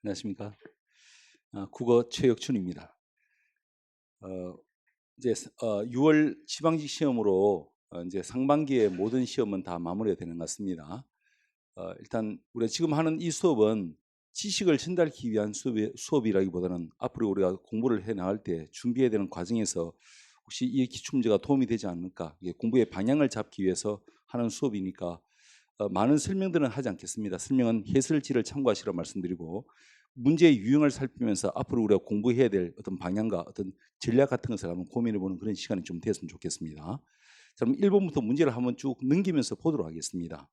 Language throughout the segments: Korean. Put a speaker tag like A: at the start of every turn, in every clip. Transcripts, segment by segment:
A: 안녕하십니까? 국어 최혁춘입니다. 어, 이제 6월 지방직 시험으로 이제 상반기에 모든 시험은 다 마무리가 되는 것 같습니다. 일단 우리가 지금 하는 이 수업은 지식을 전달하기 위한 수업이라기보다는 앞으로 우리가 공부를 해 나갈 때 준비해야 되는 과정에서 혹시 이 기출문제가 도움이 되지 않을까, 이게 공부의 방향을 잡기 위해서 하는 수업이니까 많은 설명들은 하지 않겠습니다. 설명은 해설지를 참고하시라 말씀드리고 문제의 유형을 살피면서 앞으로 우리가 공부해야 될 어떤 방향과 어떤 전략 같은 것을 한번 고민해보는 그런 시간이 좀 됐으면 좋겠습니다. 자, 그럼 1번부터 문제를 한번 쭉 넘기면서 보도록 하겠습니다.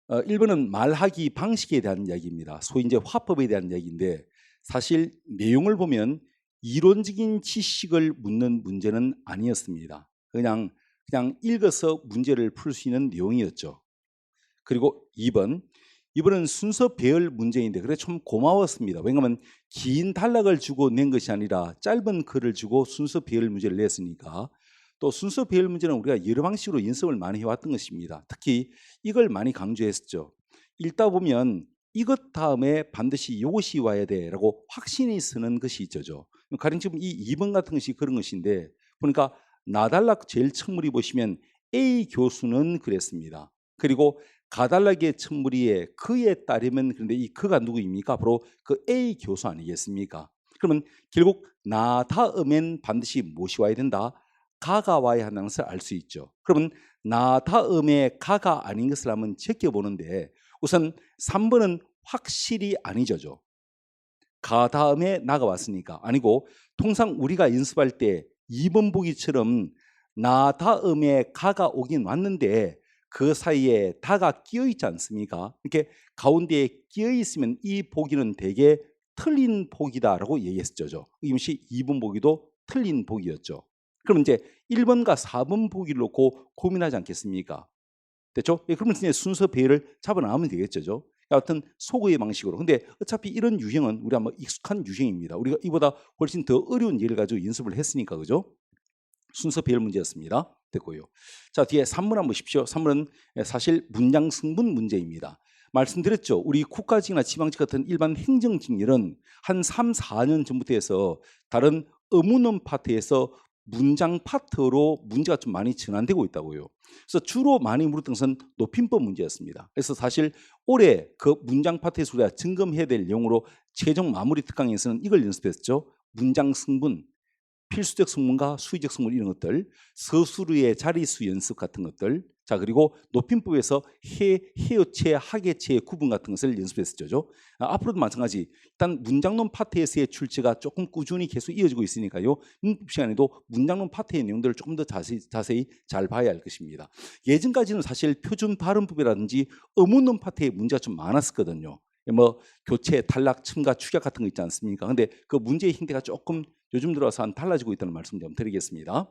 A: 1번은 말하기 방식에 대한 이야기입니다. 소위 이제 화법에 대한 이야기인데 사실 내용을 보면 이론적인 지식을 묻는 문제는 아니었습니다. 그냥 읽어서 문제를 풀 수 있는 내용이었죠. 그리고 2번은 순서 배열 문제인데 그래 좀 고마웠습니다. 왜냐하면 긴 단락을 주고 낸 것이 아니라 짧은 글을 주고 순서 배열 문제를 냈으니까. 또 순서 배열 문제는 우리가 여러 방식으로 연습을 많이 해왔던 것입니다. 특히 이걸 많이 강조했었죠. 읽다 보면 이것 다음에 반드시 이것이 와야 돼라고 확신이 서는 것이 있죠. 가령 지금 이 2번 같은 것이 그런 것인데 보니까 나달락 제일 첫물이 보시면 A 교수는 그랬습니다. 그리고 가달락의 첫무리에 그에 따르면, 그런데 이 그가 누구입니까? 바로 그 A 교수 아니겠습니까? 그러면 결국 나 다음엔 반드시 무엇이 와야 된다? 가가 와야 한다는 것을 알 수 있죠. 그러면 나 다음에 가가 아닌 것을 한번 제껴보는데 우선 3번은 확실히 아니죠. 가 다음에 나가 왔으니까 아니고, 통상 우리가 연습할 때 2번 보기처럼 나 다음에 가가 오긴 왔는데 그 사이에 다가 끼어 있지 않습니까? 이렇게 가운데에 끼어 있으면 이 보기는 대개 틀린 보기다라고 얘기했었죠. 이것이 2번 보기도 틀린 보기였죠. 그럼 이제 1번과 4번 보기를 놓고 고민하지 않겠습니까? 됐죠? 그러면 이제 순서 배열을 잡아나가면 되겠죠. 하여튼 소구의 방식으로. 근데 어차피 이런 유형은 우리가 뭐 익숙한 유형입니다. 우리가 이보다 훨씬 더 어려운 예를 가지고 연습을 했으니까, 그죠? 순서 배열 문제였습니다. 됐고요. 자, 뒤에 3번 한번 보십시오. 3번은 사실 문장 승분 문제입니다. 말씀드렸죠. 우리 국가직이나 지방직 같은 일반 행정직렬은 한 3, 4년 전부터 해서 다른 의문원 파트에서 문장 파트로 문제가 좀 많이 전환되고 있다고요. 그래서 주로 많이 물었던 것은 높임법 문제였습니다. 그래서 사실 올해 그 문장 파트에서 우리가 점검해야 될 내용으로 최종 마무리 특강에서는 이걸 연습했죠. 문장 승분, 필수적 성분과 수의적 성분 이런 것들, 서술의 자리수 연습 같은 것들, 자 그리고 높임법에서 해어체, 하계체의 구분 같은 것을 연습했었죠. 앞으로도 마찬가지. 일단 문장론 파트에서의 출제가 조금 꾸준히 계속 이어지고 있으니까요. 문법 시간에도 문장론 파트의 내용들을 조금 더 자세히 잘 봐야 할 것입니다. 예전까지는 사실 표준 발음법이라든지 어문론 파트에 문제가 좀 많았었거든요. 뭐 교체, 탈락, 첨가, 축약 같은 거 있지 않습니까? 근데 그 문제의 형태가 조금 요즘 들어서 달라지고 있다는 말씀 좀 드리겠습니다.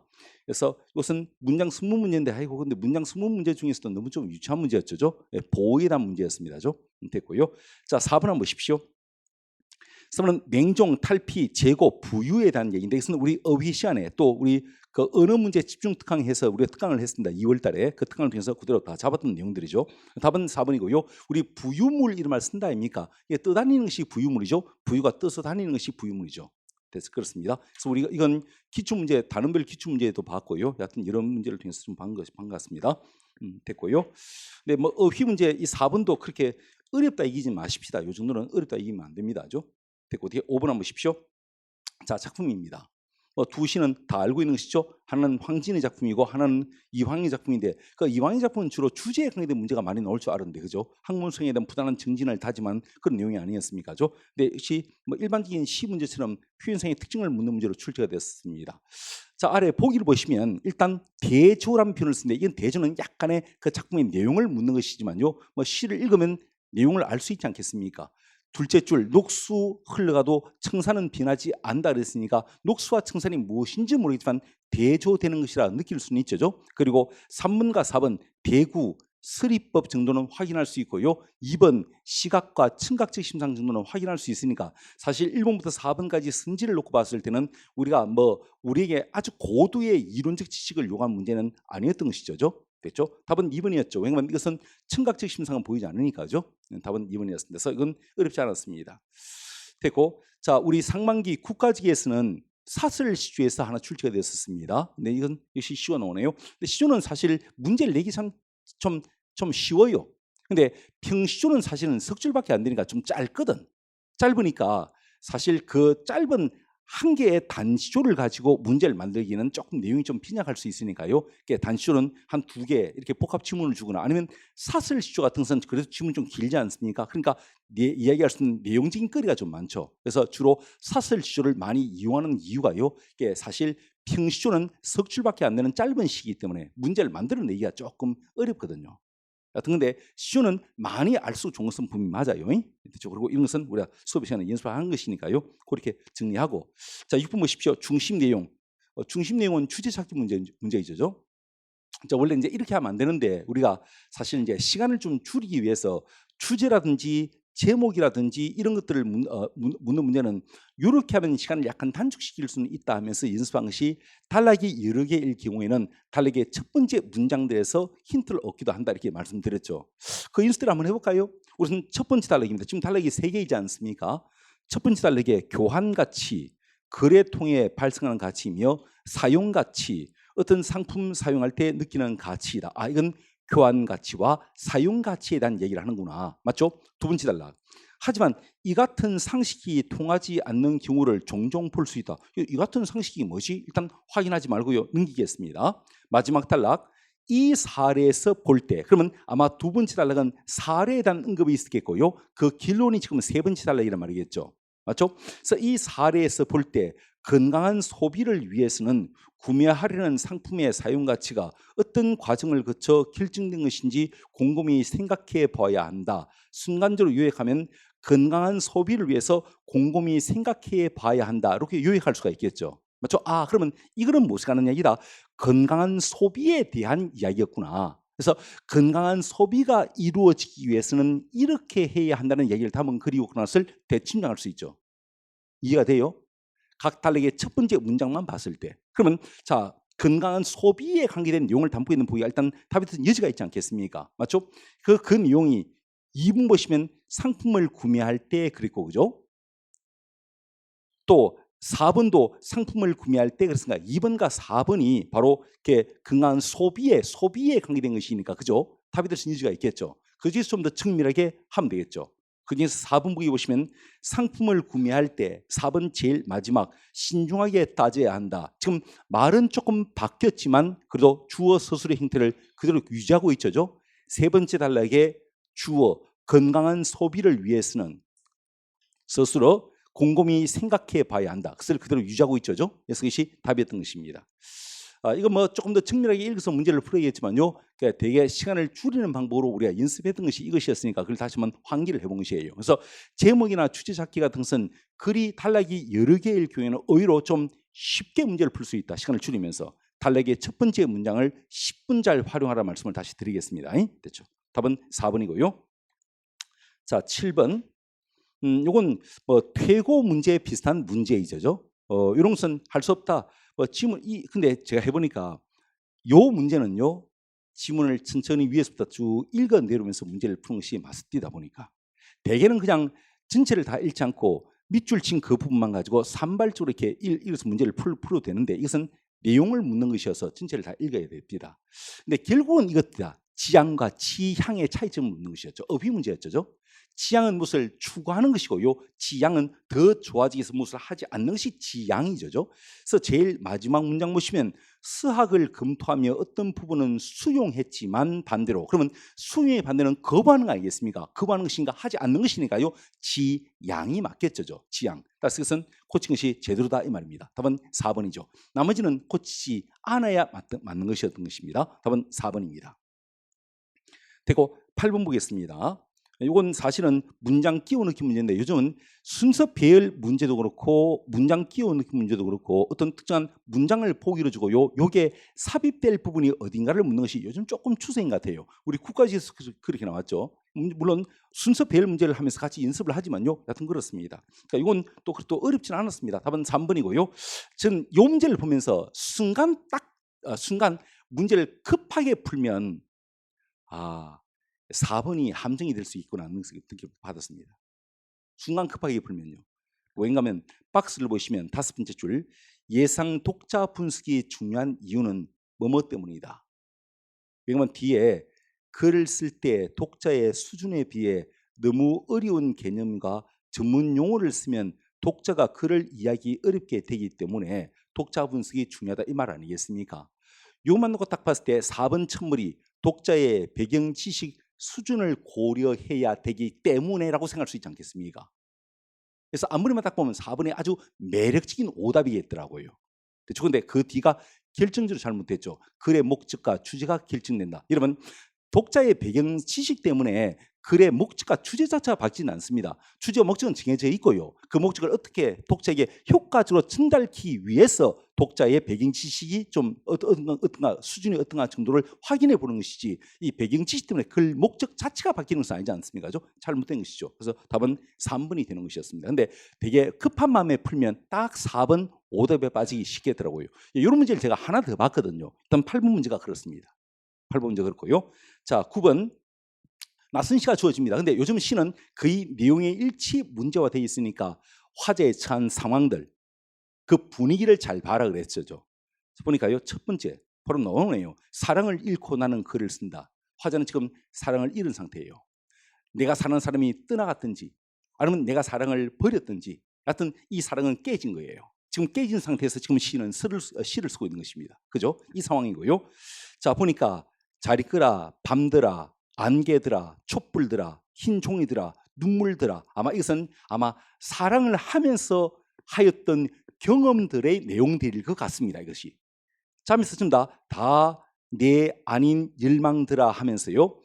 A: 그래서 이것은 문장 승문 문제인데, 아이고 근데 문장 승문 문제 중에서도 너무 좀 유치한 문제였죠. 보호에 대한 문제였습니다죠. 됐고요. 자, 4번 한번 보십시오. 4번은 맹종, 탈피, 재고, 부유에 대한 얘기인데 이것은 우리 어휘 시간에 또 우리 그 언어 문제 집중 특강해서 우리가 특강을 했습니다. 2월 달에 그 특강을 통해서 그대로 다 잡았던 내용들이죠. 답은 4번이고요. 우리 부유물 이런 말 쓴다 아닙니까? 이게 떠다니는 것이 부유물이죠. 부유가 떠서 다니는 것이 부유물이죠. 그래서 그렇습니다. 그래서 우리가 이건 기출문제, 단원별 기출문제도 봤고요. 여하튼 이런 문제를 통해서 좀 본 것 같습니다. 됐고요. 근데 뭐 어휘 문제 이 4번도 그렇게 어렵다 이기지 마십시다. 이 정도는 어렵다 이기면 안 됩니다죠. 됐고 뒤에 5번 한번 보십시오. 자, 작품입니다. 두 시는 다 알고 있는 것이죠. 하나는 황진의 작품이고 하나는 이황의 작품인데 그 이황의 작품은 주로 주제에 관련된 문제가 많이 나올 줄 알았는데, 그죠? 학문성에 대한 부단한 정진을 다짐한 그런 내용이 아니었습니까죠? 근데 역시 뭐 일반적인 시 문제처럼 표현성의 특징을 묻는 문제로 출제가 됐습니다. 자, 아래 보기를 보시면 일단 대조라는 표현을 쓰는데 이건 대조는 약간의 그 작품의 내용을 묻는 것이지만요. 뭐 시를 읽으면 내용을 알 수 있지 않겠습니까? 둘째 줄 녹수 흘러가도 청산은 변하지 않다 그랬으니까 녹수와 청산이 무엇인지 모르겠지만 대조되는 것이라 느낄 수는 있죠. 그리고 3번과 4번 대구, 서리법 정도는 확인할 수 있고요. 2번 시각과 청각적 심상 정도는 확인할 수 있으니까 사실 1번부터 4번까지 성질을 놓고 봤을 때는 우리가 뭐 우리에게 아주 고도의 이론적 지식을 요구한 문제는 아니었던 것이죠. 됐죠? 답은 2번이었죠. 왜냐하면 이것은 청각적 심상은 보이지 않으니까죠. 답은 2번이었습니다. 그래서 이건 어렵지 않았습니다. 됐고, 자, 우리 상반기 국가직에서는 사설 시주에서 하나 출제가 되었습니다. 근데 이건 역시 시주가 나오네요. 근데 시주는 사실 문제를 내기 좀 쉬워요. 근데 평시주는 사실은 석 줄밖에 안 되니까 좀 짧거든. 짧으니까 사실 그 짧은 한 개의 단시조를 가지고 문제를 만들기는 조금 내용이 좀 빈약할 수 있으니까요. 단시조는 한 2개 이렇게 복합 지문을 주거나 아니면 사설시조 같은 것은 그래도 지문이 좀 길지 않습니까? 그러니까 이야기할 수 있는 내용적인 거리가 좀 많죠. 그래서 주로 사설시조를 많이 이용하는 이유가요. 사실 평시조는 석 줄밖에 안 되는 짧은 시기이기 때문에 문제를 만들어내기가 조금 어렵거든요. 근데 시주는 많이 알수록 좋은 것은 분명히 맞아요. 그렇죠? 그리고 이런 것은 우리가 수업 시간에 연습을 하는 것이니까요. 그렇게 정리하고, 자, 6번 보십시오. 중심 내용. 중심 내용은 주제 찾기 문제이죠. 자, 원래 이제 이렇게 하면 안 되는데 우리가 사실 이제 시간을 좀 줄이기 위해서 주제라든지 제목이라든지 이런 것들을 묻는 문제는 이렇게 하면 시간을 약간 단축시킬 수는 있다 하면서 연습한 것이 단락이 여러 개일 경우에는 단락의 첫 번째 문장들에서 힌트를 얻기도 한다 이렇게 말씀드렸죠. 그 연습들을 한번 해볼까요? 우선 첫 번째 단락입니다. 지금 단락이 3개이지 않습니까? 첫 번째 단락에 교환 가치, 거래 통해 발생하는 가치이며 사용 가치, 어떤 상품 사용할 때 느끼는 가치이다. 이건 교환 가치와 사용 가치에 대한 얘기를 하는구나. 맞죠? 두 번째 단락. 하지만 이 같은 상식이 통하지 않는 경우를 종종 볼 수 있다. 이 같은 상식이 뭐지? 일단 확인하지 말고요. 넘기겠습니다. 마지막 단락. 이 사례에서 볼 때, 그러면 아마 두 번째 단락은 사례에 대한 언급이 있었겠고요. 그 결론이 지금 세 번째 단락이란 말이겠죠. 맞죠? 그래서 이 사례에서 볼 때 건강한 소비를 위해서는 구매하려는 상품의 사용 가치가 어떤 과정을 거쳐 결정된 것인지 곰곰이 생각해 봐야 한다. 순간적으로 요약하면 건강한 소비를 위해서 곰곰이 생각해 봐야 한다. 이렇게 요약할 수가 있겠죠. 맞죠? 그러면 이거는 무엇을 하는 이야기다? 건강한 소비에 대한 이야기였구나. 그래서 건강한 소비가 이루어지기 위해서는 이렇게 해야 한다는 얘기를 한번 그리고 그것을 대침장할 수 있죠. 이해가 돼요? 각 단락의 첫 번째 문장만 봤을 때. 그러면 자, 건강한 소비에 관계된 내용을 담고 있는 부위가 일단 답이 든 여지가 있지 않겠습니까? 맞죠? 그 내용이 2번 보시면 상품을 구매할 때 그랬고, 그죠? 또 4번도 상품을 구매할 때 그랬으니까 2번과 4번이 바로 이렇게 건강한 소비에 관계된 것이니까, 그죠? 답이 될 수 있는 여지가 있겠죠. 그 중에서 좀 더 정밀하게 하면 되겠죠. 그 중에서 4번 보기 보시면 상품을 구매할 때 4번 제일 마지막 신중하게 따져야 한다. 지금 말은 조금 바뀌었지만 그래도 주어 서술의 형태를 그대로 유지하고 있죠. 세 번째 단락에 주어 건강한 소비를 위해서는 스스로 곰곰이 생각해 봐야 한다. 그것을 그대로 유지하고 있죠. 그래서 이것이 답이었던 것입니다. 이거 뭐 조금 더 정밀하게 읽어서 문제를 풀어야겠지만요. 그러니까 되게 시간을 줄이는 방법으로 우리가 연습했던 것이 이것이었으니까 그걸 다시 한번 환기를 해본 것이에요. 그래서 제목이나 주제 찾기 같은 것은 글이 단락이 여러 개일 경우에는 의외로 좀 쉽게 문제를 풀 수 있다. 시간을 줄이면서 단락의 첫 번째 문장을 10분잘 활용하라 말씀을 다시 드리겠습니다. 됐죠? 답은 4번이고요. 자, 7번. 요건 뭐 퇴고 문제에 비슷한 문제이죠. 이런 것은 할 수 없다. 지문 근데 제가 해보니까 요 문제는요 지문을 천천히 위에서부터 쭉 읽어 내려오면서 문제를 푸는 것이 맞습니다. 보니까 대개는 그냥 전체를 다 읽지 않고 밑줄 친 그 부분만 가지고 산발적으로 이렇게 읽어서 문제를 풀어도 되는데 이것은 내용을 묻는 것이어서 전체를 다 읽어야 됩니다. 근데 결국은 이것이다. 지향과 지향의 차이점을 묻는 것이었죠. 어휘 문제였죠. 지향은 무엇을 추구하는 것이고요. 지향은 더 좋아지기 위해서 무엇을 하지 않는 것이 지향이죠. 그래서 제일 마지막 문장 보시면 수학을 검토하며 어떤 부분은 수용했지만 반대로, 그러면 수용의 반대는 거부하는 거 아니겠습니까? 거부하는 것인가 하지 않는 것이니까요. 지향이 맞겠죠. 지향. 그래서 그것은 고친 것이 제대로다 이 말입니다. 답은 4번이죠. 나머지는 고치지 않아야 맞는 것이었던 것입니다. 답은 4번입니다. 되고 8번 보겠습니다. 이건 사실은 문장 끼워 넣기 문제인데 요즘은 순서 배열 문제도 그렇고 문장 끼워 넣기 문제도 그렇고 어떤 특정한 문장을 보기로 주고요. 요게 삽입될 부분이 어딘가를 묻는 것이 요즘 조금 추세인 것 같아요. 우리 국가지에서 그렇게 나왔죠. 물론 순서 배열 문제를 하면서 같이 연습을 하지만요. 여튼 그렇습니다. 그러니까 이건 또 어렵지는 않았습니다. 답은 3번이고요. 저는 요 문제를 보면서 순간 문제를 급하게 풀면 4번이 함정이 될 수 있구나 하는 느낌 받았습니다. 순간 급하게 풀면요. 왜냐하면 박스를 보시면 5번째 줄, 예상 독자 분석이 중요한 이유는 뭐뭐 때문이다. 왜냐하면 뒤에 글을 쓸 때 독자의 수준에 비해 너무 어려운 개념과 전문 용어를 쓰면 독자가 글을 이해하기 어렵게 되기 때문에 독자 분석이 중요하다 이 말 아니겠습니까? 요만 놓고 딱 봤을 때 4번 첫물이 독자의 배경 지식 수준을 고려해야 되기 때문에라고 생각할 수 있지 않겠습니까? 그래서 아무리만 딱 보면 4번에 아주 매력적인 오답이겠더라고요. 그런데 그 뒤가 결정적으로 잘못됐죠. 글의 목적과 주제가 결정된다. 여러분, 독자의 배경 지식 때문에 글의 목적과 주제 자체가 바뀌지는 않습니다. 주제와 목적은 정해져 있고요. 그 목적을 어떻게 독자에게 효과적으로 전달하기 위해서 독자의 배경 지식이 좀 어떤가 수준이 어떤가 정도를 확인해 보는 것이지, 이 배경 지식 때문에 글 목적 자체가 바뀌는 것은 아니지 않습니까? 잘못된 것이죠. 그래서 답은 3번이 되는 것이었습니다. 근데 되게 급한 마음에 풀면 딱 4번 오답에 빠지기 쉽게 더라고요. 이런 문제를 제가 하나 더 봤거든요. 일단 8번 문제가 그렇습니다. 8번 문제 그렇고요. 자, 9번 낯선 시가 주어집니다. 근데 요즘 시는 거의 내용의 일치 문제화되어 있으니까 화제에 처한 상황들, 그 분위기를 잘 봐라 그랬죠. 보니까요, 첫 번째 바로 나오네요. 사랑을 잃고 나는 글을 쓴다. 화자는 지금 사랑을 잃은 상태예요. 내가 사는 사람이 떠나갔든지 아니면 내가 사랑을 버렸든지 하여튼 이 사랑은 깨진 거예요. 지금 깨진 상태에서 지금 시는 시를 쓰고 있는 것입니다. 그죠? 이 상황이고요. 자, 보니까 잘 있거라, 밤들아, 안개들아, 촛불들아, 흰 종이들아, 눈물들아. 아마 이것은 사랑을 하면서 하였던 경험들의 내용들일 것 같습니다. 이것이. 잠에서 전다 내 아닌 열망들아 하면서요.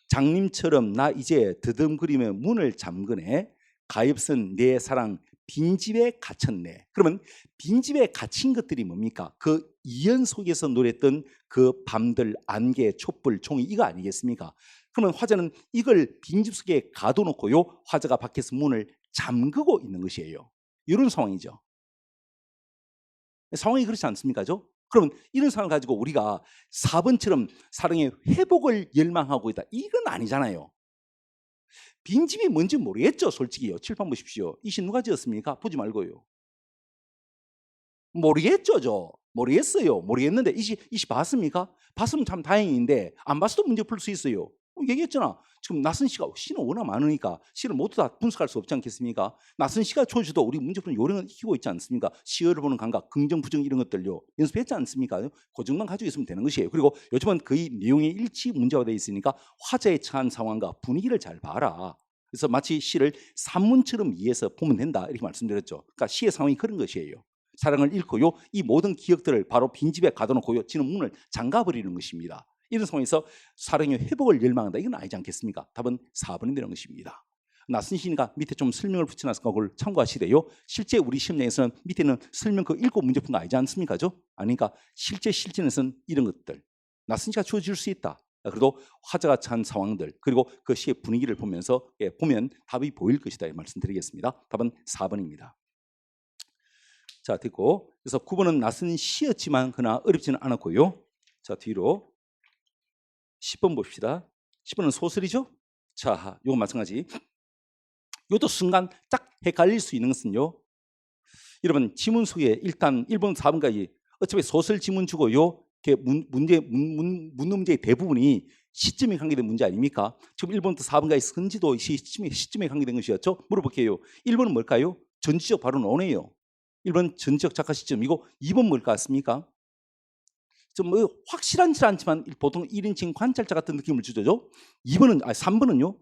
A: 장님처럼 나 이제 더듬거리며 문을 잠그네. 가엾은 내 사랑 빈집에 갇혔네. 그러면 빈집에 갇힌 것들이 뭡니까? 그 이연 속에서 노랬던 그 밤들, 안개, 촛불, 종이 이거 아니겠습니까? 그러면 화자는 이걸 빈집 속에 가둬놓고요. 화자가 밖에서 문을 잠그고 있는 것이에요. 이런 상황이죠. 상황이 그렇지 않습니까? 그럼 이런 상황을 가지고 우리가 4번처럼 사랑의 회복을 열망하고 있다. 이건 아니잖아요. 빈집이 뭔지 모르겠죠. 솔직히요. 칠판 보십시오. 이 시 누가 지었습니까? 보지 말고요. 모르겠죠. 모르겠어요. 모르겠는데 이 시 봤습니까? 봤으면 참 다행인데 안 봤어도 문제 풀 수 있어요. 얘기했잖아. 지금 낯선 시가 시는 워낙 많으니까 시를 모두 다 분석할 수 없지 않겠습니까? 낯선 시가 줘줘도 우리 문제 푸는 요령을 익히고 있지 않습니까? 시어를 보는 감각, 긍정, 부정 이런 것들요. 연습했지 않습니까? 그 정도만 가지고 있으면 되는 것이에요. 그리고 요즘은 거의 내용의 일치 문제화되어 있으니까 화자에 처한 상황과 분위기를 잘 봐라. 그래서 마치 시를 산문처럼 이해해서 보면 된다 이렇게 말씀드렸죠. 그러니까 시의 상황이 그런 것이에요. 사랑을 잃고요. 이 모든 기억들을 바로 빈집에 가둬놓고요. 지는 문을 잠가버리는 것입니다. 이런 상황에서 사랑의 회복을 열망한다. 이건 아니지 않겠습니까? 답은 4번이 되는 것입니다. 낯선 시니까 밑에 좀 설명을 붙여놨으니까 그걸 참고하시래요. 실제 우리 시험장에서는 밑에는 설명 그 읽고 문제 푼 거 아니지 않습니까? 아니니까 실제 실전에서는 이런 것들 낯선 시가 주어질 수 있다. 그래도 화자가 찬 상황들 그리고 그 시의 분위기를 보면서 보면 답이 보일 것이다. 말씀드리겠습니다. 답은 4번입니다. 자, 됐고. 그래서 9번은 낯선 시였지만 그러나 어렵지는 않았고요. 자, 뒤로 10번 봅시다. 10번은 소설이죠? 자, 이거 마찬가지. 이것도 순간 딱 헷갈릴 수 있는 것은요. 여러분, 지문 속에 일단 1번, 4번까지 어차피 소설 지문 주고요. 묻는 문제의 대부분이 시점에 관계된 문제 아닙니까? 지금 1번부터 4번까지 선지도 시점에 관계된 것이었죠? 물어볼게요. 1번은 뭘까요? 전지적 바로 나오네요. 1번 전지적 작가 시점이고 2번 뭘 같습니까? 좀 확실하지 않지만 보통 1인칭 관찰자 같은 느낌을 주죠. 3번은요.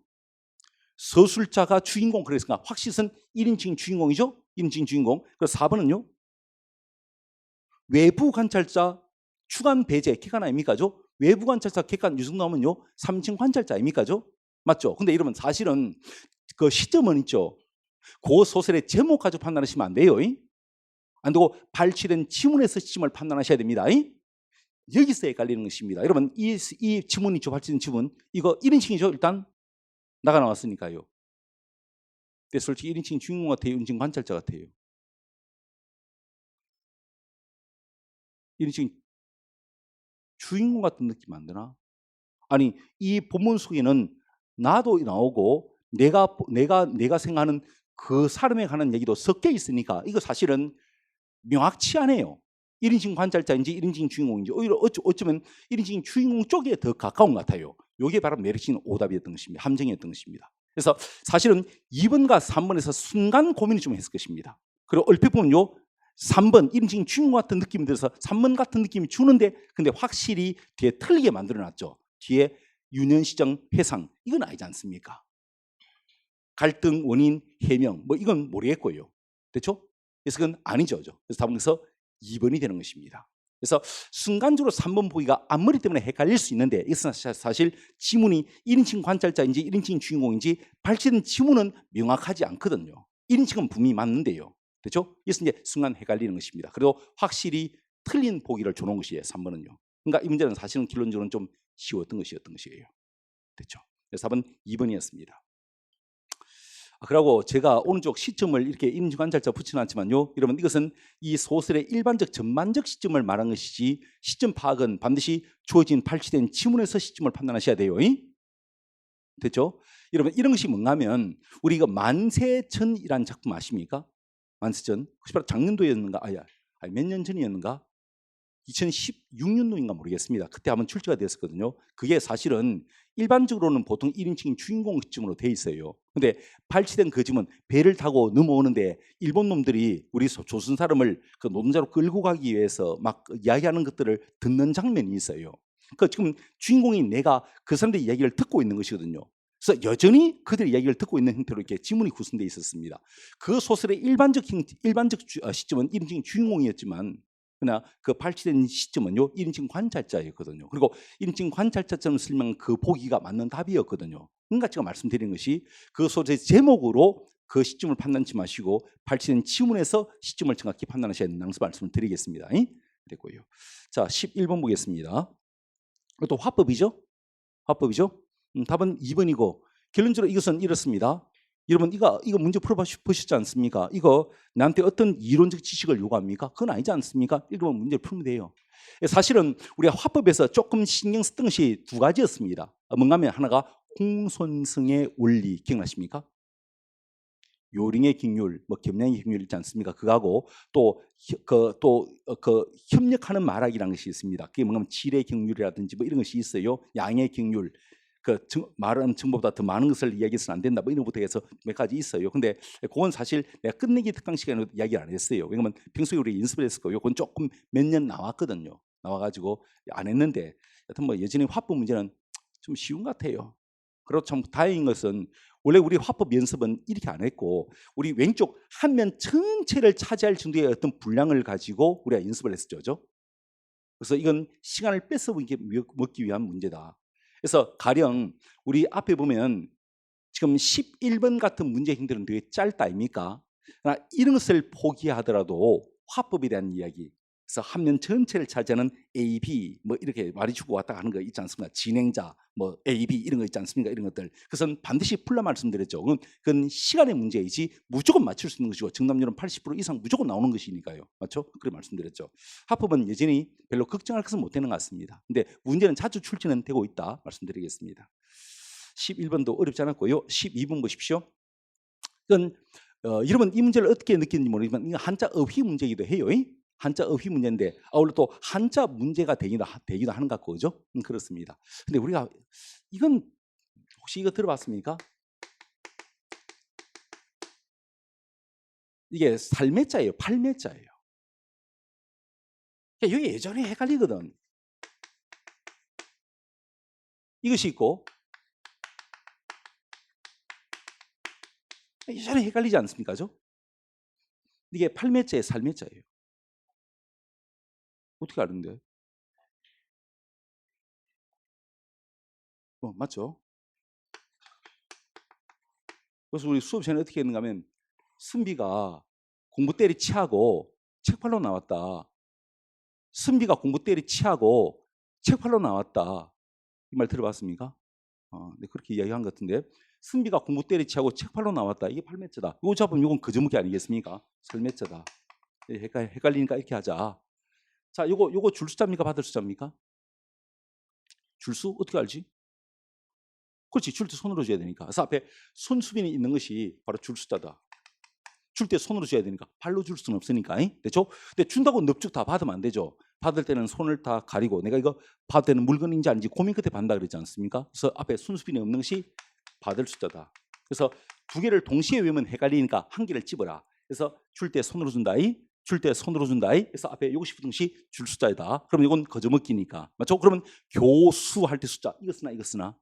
A: 서술자가 주인공 그랬으니까 확실은 1인칭 주인공이죠. 1인칭 주인공. 그래서 4번은요. 외부 관찰자 주관 배제 객관 아닙니까? 외부 관찰자 객관 유승 나오면요. 3인칭 관찰자 아닙니까? 맞죠? 근데 이러면 사실은 그 시점은 있죠. 그 소설의 제목 가지고 판단하시면 안 돼요. 안 되고 발췌된 지문에서 시점을 판단하셔야 됩니다. 여기서 헷갈리는 것입니다. 여러분 이 지문이 발췌된 지문 이거 1인칭이죠. 일단 나왔으니까요. 근데 솔직히 1인칭 주인공 같아요. 1인칭 관찰자 같아요. 1인칭 주인공 같은 느낌 안 드나? 아니 이 본문 속에는 나도 나오고 내가 생각하는 그 사람에 관한 얘기도 섞여 있으니까 이거 사실은 명확치 않아요. 1인칭 관찰자인지 1인칭 주인공인지 오히려 어쩌면 1인칭 주인공 쪽에 더 가까운 것 같아요. 이게 바로 매력적인 오답이었던 것입니다. 함정이었던 것입니다. 그래서 사실은 2번과 3번에서 순간 고민을 좀 했을 것입니다. 그리고 얼핏 보면요 3번 1인칭 주인공 같은 느낌이 들어서 3번 같은 느낌이 주는데 근데 확실히 뒤에 틀리게 만들어놨죠. 뒤에 유년시정 회상 이건 아니지 않습니까? 갈등 원인 해명 뭐 이건 모르겠고요. 됐죠? 그래서 그건 아니죠. 그래서 답은서 2번이 되는 것입니다. 그래서 순간적으로 3번 보기가 앞머리 때문에 헷갈릴 수 있는데 이것은 사실 지문이 1인칭 관찰자인지 1인칭 주인공인지 발췌된 지문은 명확하지 않거든요. 1인칭은 분명히 맞는데요. 됐죠? 그래서 이제 순간 헷갈리는 것입니다. 그리고 확실히 틀린 보기를 줘놓은 것이에요. 3번은요. 그러니까 이 문제는 사실은 결론적으로는 좀 쉬웠던 것이에요. 됐죠? 그래서 4번 2번이었습니다. 그리고 제가 오른쪽 시점을 이렇게 인증관찰자 붙여놨지만요. 여러분 이것은 이 소설의 일반적 전반적 시점을 말한 것이지 시점 파악은 반드시 주어진 발췌된 지문에서 시점을 판단하셔야 돼요. 됐죠? 여러분 이런 것이 뭔가 하면 우리 이거 만세전이라는 작품 아십니까? 만세전. 혹시 바로 작년도였는가? 몇 년 전이었는가? 2016년도인가 모르겠습니다. 그때 한번 출제가 됐었거든요. 그게 사실은 일반적으로는 보통 1인칭 주인공 시점으로 돼 있어요. 근데 발췌된 그 지문 배를 타고 넘어오는데 일본 놈들이 우리 조선 사람을 그 노동자로 끌고 가기 위해서 막 이야기하는 것들을 듣는 장면이 있어요. 그 지금 주인공인 내가 그 사람들의 이야기를 듣고 있는 것이거든요. 그래서 여전히 그들의 이야기를 듣고 있는 형태로 이렇게 지문이 구성되어 있었습니다. 그 소설의 일반적 시점은 1인칭 주인공이었지만 그러나 그 발췌된 시점은요 1인칭 관찰자였거든요. 그리고 1인칭 관찰자처럼 설명한 그 보기가 맞는 답이었거든요. 그러니까 제가 말씀드린 것이 그 소재의 제목으로 그 시점을 판단치 마시고 발췌된 지문에서 시점을 정확히 판단하셔야 된다는 말씀을 드리겠습니다. 됐고요. 자 11번 보겠습니다. 이것도 화법이죠? 화법이죠? 답은 2번이고 결론적으로 이것은 이렇습니다. 여러분 이거 문제 풀어보셨지 않습니까? 이거 나한테 어떤 이론적 지식을 요구합니까? 그건 아니지 않습니까? 읽으면 문제를 풀면 돼요. 사실은 우리가 화법에서 조금 신경 썼던 것이 두 가지였습니다. 뭔가 하면 하나가 공손성의 원리 기억나십니까? 요령의 긍휼, 뭐 겸양의 긍휼 있지 않습니까? 그거하고 또 협력하는 말하기라는 것이 있습니다. 그게 뭔가 질의 긍휼이라든지 뭐 이런 것이 있어요. 양의 긍휼. 말하는 정보보다 더 많은 것을 이야기해서는 안 된다. 뭐 이런 것부터 해서 몇 가지 있어요. 근데 그건 사실 내가 끝내기 특강 시간에 이야기를 안 했어요. 왜냐면 평소에 우리 연습을 했을 거예요. 그건 조금 몇 년 나왔거든요. 나와가지고 안 했는데 하여튼 뭐 여전히 화법 문제는 좀 쉬운 것 같아요. 그리고 참 다행인 것은 원래 우리 화법 연습은 이렇게 안 했고 우리 왼쪽 한 면 전체를 차지할 정도의 어떤 분량을 가지고 우리가 연습을 했었죠. 그래서 이건 시간을 뺏어 먹기 위한 문제다. 그래서 가령 우리 앞에 보면 지금 11번 같은 문제 형들은 되게 짧다 아닙니까? 그러나 이런 것을 포기하더라도 화법에 대한 이야기, 그래서 화면 전체를 차지하는 A, B 뭐 이렇게 말해주고 왔다 가는 거 있지 않습니까? 진행자, 뭐 A, B 이런 거 있지 않습니까? 이런 것들. 그것은 반드시 풀라 말씀드렸죠. 그건 시간의 문제이지 무조건 맞출 수 있는 것이고 정답률은 80% 이상 무조건 나오는 것이니까요. 맞죠? 그렇게 말씀드렸죠. 합법은 여전히 별로 걱정할 것은 못 되는 것 같습니다. 근데 문제는 자주 출제는 되고 있다 말씀드리겠습니다. 11번도 어렵지 않았고요. 12번 보십시오. 이건 여러분 이 문제를 어떻게 느끼는지 모르지만 이건 한자 어휘 문제이기도 해요. 한자 어휘 문제인데 아울러 또 한자 문제가 되기도 하는 것 같고 그죠? 그렇습니다. 근데 우리가 이건 혹시 이거 들어봤습니까? 이게 살매자예요. 팔매자예요. 여기 예전에 헷갈리거든. 이것이 있고 예전에 헷갈리지 않습니까? 죠? 이게 팔매자의 살매자예요. 어떻게 아는데? 맞죠? 그래서 우리 수업 시간에 어떻게 했는가 하면 승비가 공부 때리 치하고 책 팔러 나왔다. 승비가 공부 때리 치하고 책 팔러 나왔다. 이 말 들어봤습니까? 네, 그렇게 이야기한 것 같은데 승비가 공부 때리 치하고 책 팔러 나왔다. 이게 팔매자다. 이거 잡으면 이건 거저먹기 아니겠습니까? 설매자다. 헷갈리니까 이렇게 하자. 자, 요거 줄 숫자입니까? 받을 숫자입니까? 줄수 어떻게 알지? 그렇지. 줄 때 손으로 줘야 되니까. 그래서 앞에 손수빈이 있는 것이 바로 줄 숫자다. 줄 때 손으로 줘야 되니까 발로 줄 수는 없으니까. 그렇죠? 근데 준다고 넙죽 다 받으면 안 되죠. 받을 때는 손을 다 가리고 내가 이거 받을 때는 물건인지 아닌지 고민 끝에 받는다 그랬지 않습니까? 그래서 앞에 손수빈이 없는 것이 받을 숫자다. 그래서 두 개를 동시에 외우면 헷갈리니까 한 개를 집어라. 그래서 줄 때 손으로 준다. 줄 때 손으로 준다. 그래서 앞에 요거 싶은 것이 줄 숫자이다. 그럼 이건 거저먹기니까. 맞죠? 그러면 교수 할 때 숫자 이거 쓰나 이거 쓰나?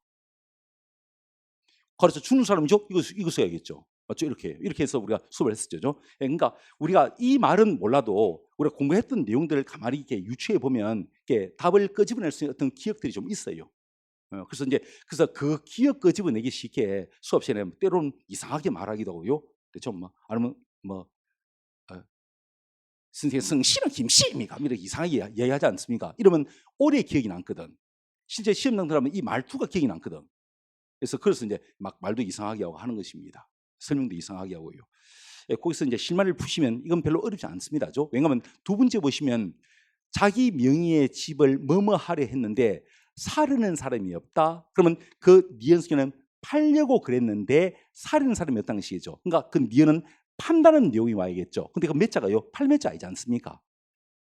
A: 가르쳐 주는 사람이죠. 이거 써야겠죠. 맞죠? 이렇게 해서 우리가 수업을 했었죠. 그러니까 우리가 이 말은 몰라도 우리가 공부했던 내용들을 가만히 이렇게 유추해 보면 이렇게 답을 끄집어낼 수 있는 어떤 기억들이 좀 있어요. 그래서 그 기억 끄집어내기 쉽게 수업 시간에 때로는 이상하게 말하기도 하고요. 그렇죠? 아니면 어, 선생님 성씨는 김씨입니까? 이렇게 이상하게 이야기하지 않습니까? 이러면 오래 기억이 남거든. 실제 시험 당들하면 이 말투가 기억이 남거든. 그래서 이제 막 말도 이상하게 하고 하는 것입니다. 설명도 이상하게 하고요. 거기서 이제 실마리를 푸시면 이건 별로 어렵지 않습니다. 왜냐하면 두 번째 보시면 자기 명의의 집을 뭐뭐 하려 했는데 사려는 사람이 없다. 그러면 그 니은수는 팔려고 그랬는데 사려는 사람이 없다는 것이죠. 그러니까 그 니은은 판다는 내용이 와야겠죠. 근데 그 몇 자가요? 팔몇 자이지 않습니까?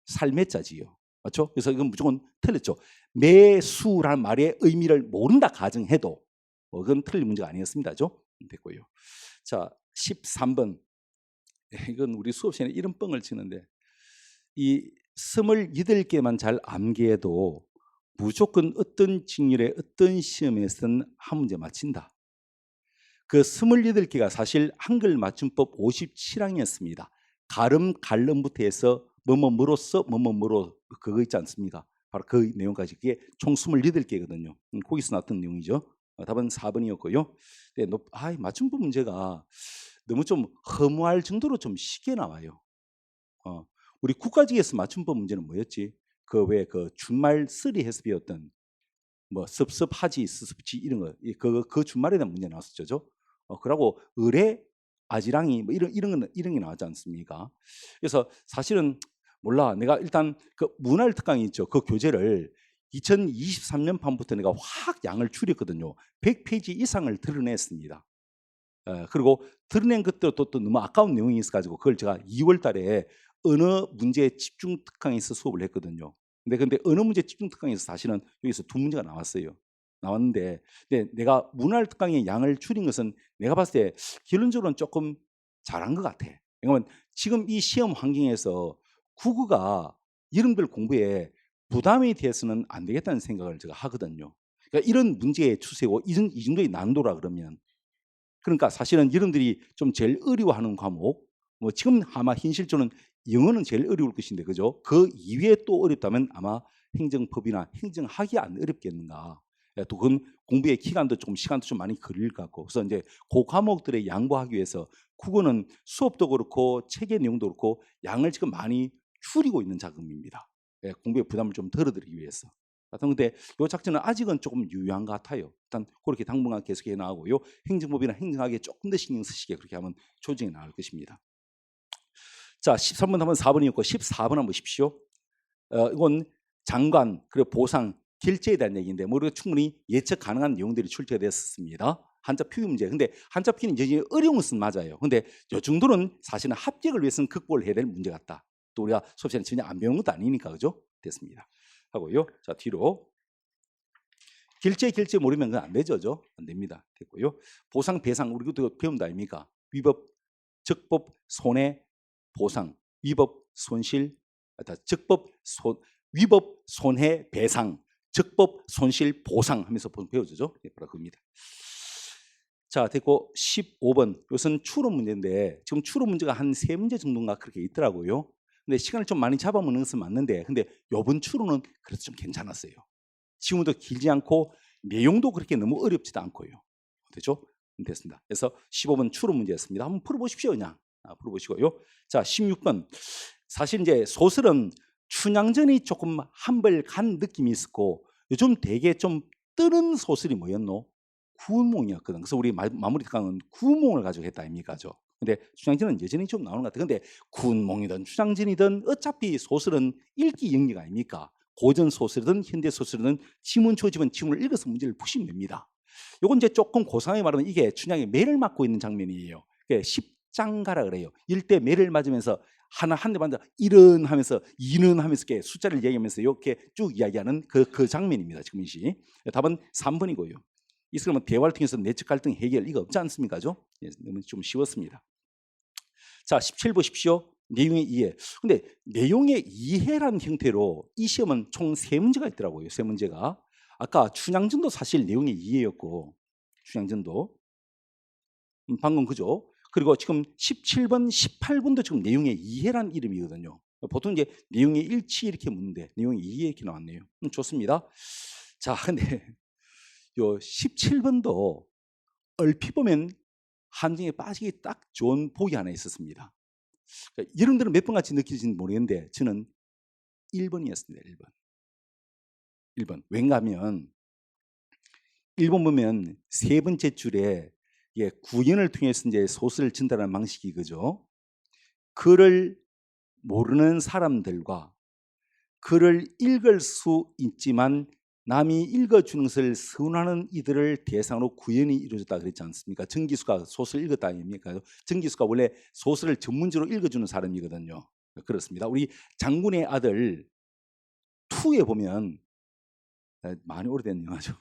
A: 살몇 자지요. 맞죠? 그래서 이건 무조건 틀렸죠. 매수라는 말의 의미를 모른다 가정해도 그건 틀린 문제가 아니었습니다. 됐고요. 자, 13번. 이건 우리 수업 시간에 이런 뻥을 치는데 이 28개만 잘 암기해도 무조건 어떤 직렬의 어떤 시험에서는 한 문제 맞힌다. 그 28개가 사실 한글 맞춤법 57항이었습니다. 가름, 갈름부터 해서 뭐뭐뭐로써 뭐뭐뭐로 그거 있지 않습니까? 바로 그 내용까지 그게 총 28개거든요. 거기서 나왔던 내용이죠. 답은 4번이었고요. 맞춤법 문제가 너무 좀 허무할 정도로 좀 쉽게 나와요. 우리 국가직에서 맞춤법 문제는 뭐였지? 그 왜 그 준말 쓰리 해석이었던 뭐 섭섭하지 스섭지 이런 거 그 준말에 대한 문제 나왔었죠. 그러고 의뢰 아지랑이 뭐 이런 게 나왔지 않습니까? 그래서 사실은 몰라 내가 일단 그 문활 특강이 있죠. 그 교재를 2023년 판부터 내가 확 양을 줄였거든요. 100페이지 이상을 드러냈습니다. 그리고 드러낸 것들도 또 너무 아까운 내용이 있어가지고 그걸 제가 2월 달에 어느 문제 집중 특강에서 수업을 했거든요. 근데 어느 문제 집중 특강에서 사실은 여기서 두 문제가 나왔어요. 나왔는데 근데 내가 문활 특강의 양을 줄인 것은 내가 봤을 때 결론적으로는 조금 잘한 것 같아. 왜냐하면 지금 이 시험 환경에서 국어가 여러분들 공부에 부담이 돼서는 안 되겠다는 생각을 제가 하거든요. 그러니까 이런 문제의 추세고 이 정도의 난도라 그러면 그러니까 사실은 여러분들이 좀 제일 어려워하는 과목 뭐 지금 아마 현실적으로는 영어는 제일 어려울 것인데 그죠? 그 이외에 또 어렵다면 아마 행정법이나 행정학이 안 어렵겠는가? 또 그건 공부의 기간도 조금 시간도 좀 많이 걸릴 것 같고 그래서 이제 그 과목들에 양보하기 위해서 국어는 수업도 그렇고 책의 내용도 그렇고 양을 지금 많이 줄이고 있는 작업입니다. 공부의 부담을 좀 덜어드리기 위해서. 그런데 이 작전은 아직은 조금 유효한 것 같아요. 일단 그렇게 당분간 계속해 나가고요. 행정법이나 행정학에 조금 더 신경 쓰시게 그렇게 하면 조정이 나올 것입니다. 자, 13번 한번 4번이었고 14번 한번 보십시오. 이건 장관 그리고 보상 결제에 대한 얘기인데 뭐 우리가 충분히 예측 가능한 내용들이 출제됐었습니다. 한자 표기 문제. 근데 한자 표기는 이제 어려운 것은 맞아요. 근데 이 정도는 사실은 합격을 위해서는 극복을 해야 될 문제 같다. 또 우리가 수업 시간에 전혀 안 배운 것도 아니니까 그죠? 됐습니다. 하고요. 자, 뒤로 결제 모르면 그건 안 되죠. 안 됩니다. 됐고요. 보상 배상 우리 그것도 배운다 아닙니까? 위법, 적법, 손해, 보상, 위법, 손실, 위법, 손해, 배상, 적법, 손실, 보상 하면서 배워주죠. 바로 그겁니다. 자, 됐고 15번. 이것은 추론 문제인데 지금 추론 문제가 한 3문제 정도인가 그렇게 있더라고요. 근데 시간을 좀 많이 잡아먹는 것은 맞는데 근데 이번 추론은 그래도 좀 괜찮았어요. 지금도 길지 않고 내용도 그렇게 너무 어렵지도 않고요. 됐죠? 됐습니다. 그래서 15번 추론 문제였습니다. 한번 풀어보십시오. 그냥 풀어보시고요. 자, 16번. 사실 이제 소설은 춘향전이 조금 한벌 간 느낌이 있었고 요즘 되게 좀 뜨는 소설이 뭐였노? 구운몽이었거든. 그래서 우리 마무리 특강은 구운몽을 가지고 했다 아닙니까? 근데 춘향전은 여전히 좀 나오는 것 같아요. 근데 구운몽이든 춘향전이든 어차피 소설은 읽기 영역 아닙니까? 고전 소설이든 현대 소설이든 지문 조집은 지문을 읽어서 문제를 푸시면 됩니다. 요건 이제 조금 고상하게 말하면 이게 춘향이 매를 맞고 있는 장면이에요. 십장가라 그래요. 일대 매를 맞으면서 하나 한 대 맞다 일은 하면서 이는 하면서 이렇게 숫자를 얘기하면서 이렇게 쭉 이야기하는 그 장면입니다. 지금 이 시. 답은 3번이고요. 이 사람은 대화를 통해서 내적 갈등 해결 이거 없지 않습니까? 너무 좀 쉬웠습니다. 자, 17 보십시오. 내용의 이해. 근데 내용의 이해라는 형태로 이 시험은 총 3문제가 있더라고요. 3문제가. 아까 춘향전도 사실 내용의 이해였고, 춘향전도. 방금 그죠? 그리고 지금 17번, 18번도 지금 내용의 이해라는 이름이거든요. 보통 이제 내용의 일치 이렇게 묻는데 내용의 이해 이렇게 나왔네요. 좋습니다. 자, 근데 요 17번도 얼핏 보면 함정에 빠지기 딱 좋은 보기 하나 있었습니다. 여러분들은 몇 번 같이 느끼는지는 모르겠는데 저는 1번이었습니다. 1번. 왜냐하면 1번 보면 세 번째 줄에 구연을 통해서 이제 소설을 전달하는 방식이 그죠? 글을 모르는 사람들과 글을 읽을 수 있지만 남이 읽어주는 것을 선호하는 이들을 대상으로 구연이 이루어졌다 그랬지 않습니까? 정기수가 소설 읽었다 아닙니까? 정기수가 원래 소설을 전문적으로 읽어주는 사람이거든요. 그렇습니다. 우리 장군의 아들 2에 보면 많이 오래된 영화죠.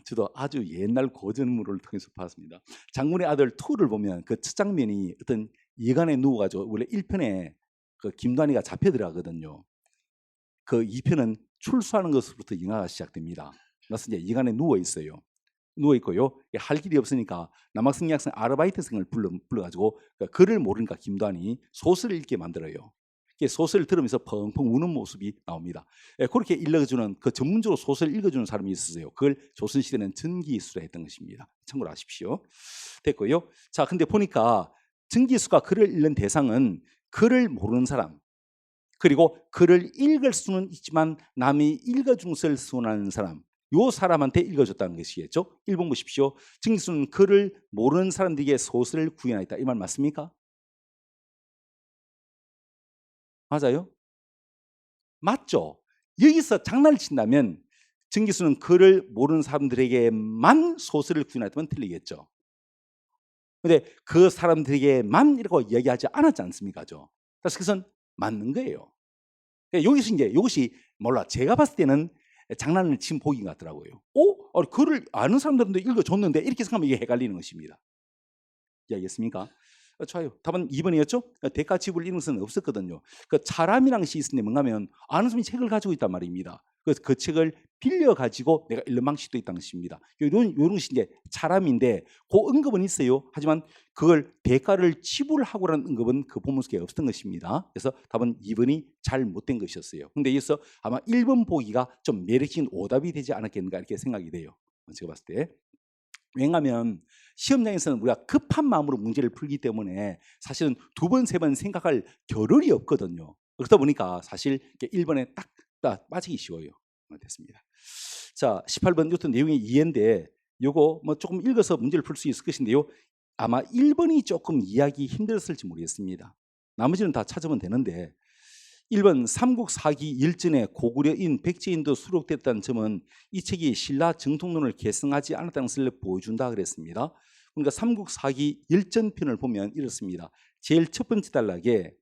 A: 저도 아주 옛날 고전물을 통해서 봤습니다. 장군의 아들 2를 보면 그 첫 장면이 어떤 예간에 누워가지고 원래 1편에 그 김단희가 잡혀 들어가거든요. 그 2편은 출소하는 것부터 영화가 시작됩니다. 그래서 이제 예간에 누워 있어요. 누워 있고요. 할 길이 없으니까 남학생 여학생 아르바이트생을 불러가지고 글을 모르니까 김단희 소설을 읽게 만들어요. 소설을 들으면서 펑펑 우는 모습이 나옵니다. 그렇게 읽어주는 그 전문적으로 소설을 읽어주는 사람이 있었어요. 그걸 조선시대는 전기수라 했던 것입니다. 참고로 아십시오. 됐고요. 자, 근데 보니까 전기수가 글을 읽는 대상은 글을 모르는 사람, 그리고 글을 읽을 수는 있지만 남이 읽어준 것을 선호하는 사람, 요 사람한테 읽어줬다는 것이겠죠. 1번 보십시오. 전기수는 글을 모르는 사람들에게 소설을 구현하였다. 이 말 맞습니까? 맞아요? 맞죠? 여기서 장난을 친다면 전기수는 글을 모르는 사람들에게만 소설을 구현했다면 틀리겠죠. 근데 그 사람들에게만이라고 이야기하지 않았지 않습니까? 그래서 그것은 맞는 거예요. 여기서 이제 이것이 몰라. 제가 봤을 때는 장난을 친 보기 같더라고요. 글을 아는 사람들한테 읽어줬는데 이렇게 생각하면 이게 헷갈리는 것입니다. 이해하겠습니까? 좋아요. 답은 2번이었죠? 대가 지불 이런 것은 없었거든요. 그 차람이라는 것이 있는데 뭔가 하면 아는 사람이 책을 가지고 있단 말입니다. 그래서 그 책을 빌려가지고 내가 읽는 방식도 있다는 것입니다. 이런 것이 이제 차람인데 그 언급은 있어요. 하지만 그걸 대가를 지불하고라는 언급은 그 본문 속에 없었던 것입니다. 그래서 답은 2번이 잘못된 것이었어요. 근데 여기서 아마 1번 보기가 좀 매력적인 오답이 되지 않았겠는가 이렇게 생각이 돼요. 제가 봤을 때. 왜냐하면 시험장에서는 우리가 급한 마음으로 문제를 풀기 때문에 사실은 2번, 3번 생각할 겨를이 없거든요. 그러다 보니까 사실 1번에 딱 빠지기 쉬워요. 됐습니다. 자, 18번 이것도 내용의 이해인데 요거 뭐 조금 읽어서 문제를 풀 수 있을 것인데요. 아마 1번이 조금 이해하기 힘들었을지 모르겠습니다. 나머지는 다 찾으면 되는데 1번 삼국사기 일전에 고구려인 백제인도 수록됐다는 점은 이 책이 신라 정통론을 계승하지 않았다는 것을 보여준다 그랬습니다. 그러니까 삼국사기 일전편을 보면 이렇습니다. 제일 첫 번째 단락에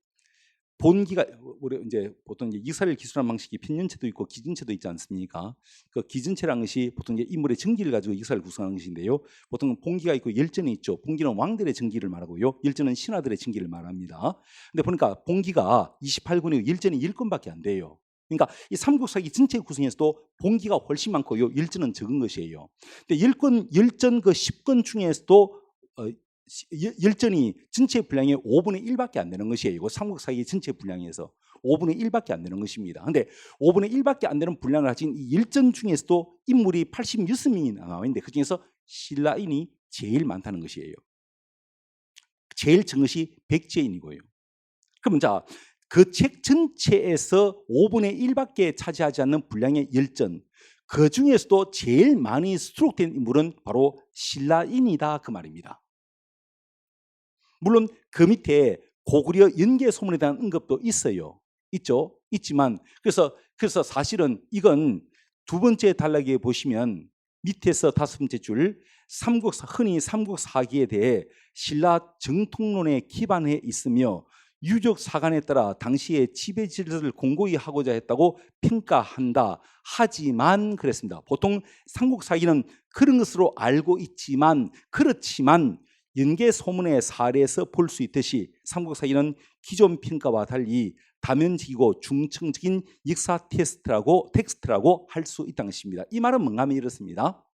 A: 본기가 우리 이제 보통 이제 역사를 기술한 방식이 편년체도 있고 기준체도 있지 않습니까? 그 기준체라는 것이 보통 이제 인물의 정기를 가지고 역사를 구성하는 것인데요. 보통 본기가 있고 열전이 있죠. 본기는 왕들의 정기를 말하고요. 열전은 신하들의 정기를 말합니다. 근데 보니까 본기가 28권이고 열전이 10권밖에 안 돼요. 그러니까 이 삼국사기 전체 구성에서도 본기가 훨씬 많고요. 열전은 적은 것이에요. 근데 열전 그 10권 중에서도 열전이 전체 분량의 5분의 1밖에 안 되는 것이에요. 이거 삼국사기 전체 분량에서 5분의 1밖에 안 되는 것입니다. 근데 5분의 1밖에 안 되는 분량을 가진 이 열전 중에서도 인물이 86명이 나와 있는데 그 중에서 신라인이 제일 많다는 것이에요. 제일 적은 것이 백제인이고요. 그럼 자, 그 책 전체에서 5분의 1밖에 차지하지 않는 분량의 열전, 그 중에서도 제일 많이 수록된 인물은 바로 신라인이다 그 말입니다. 물론 그 밑에 고구려 연개 소문에 대한 언급도 있어요. 있죠. 있지만 그래서 사실은 이건 두 번째 단락에 보시면 밑에서 다섯 번째 줄 흔히 삼국사기에 대해 신라 정통론에 기반해 있으며 유적 사관에 따라 당시의 지배 질서를 공고히 하고자 했다고 평가한다. 하지만 그랬습니다. 보통 삼국사기는 그런 것으로 알고 있지만 그렇지만 연개 소문의 사례에서 볼 수 있듯이 삼국사기는 기존 평가와 달리 다면적이고 중층적인 역사 텍스트라고 할 수 있다는 것입니다. 이 말은 뭔가 하면 이렇습니다.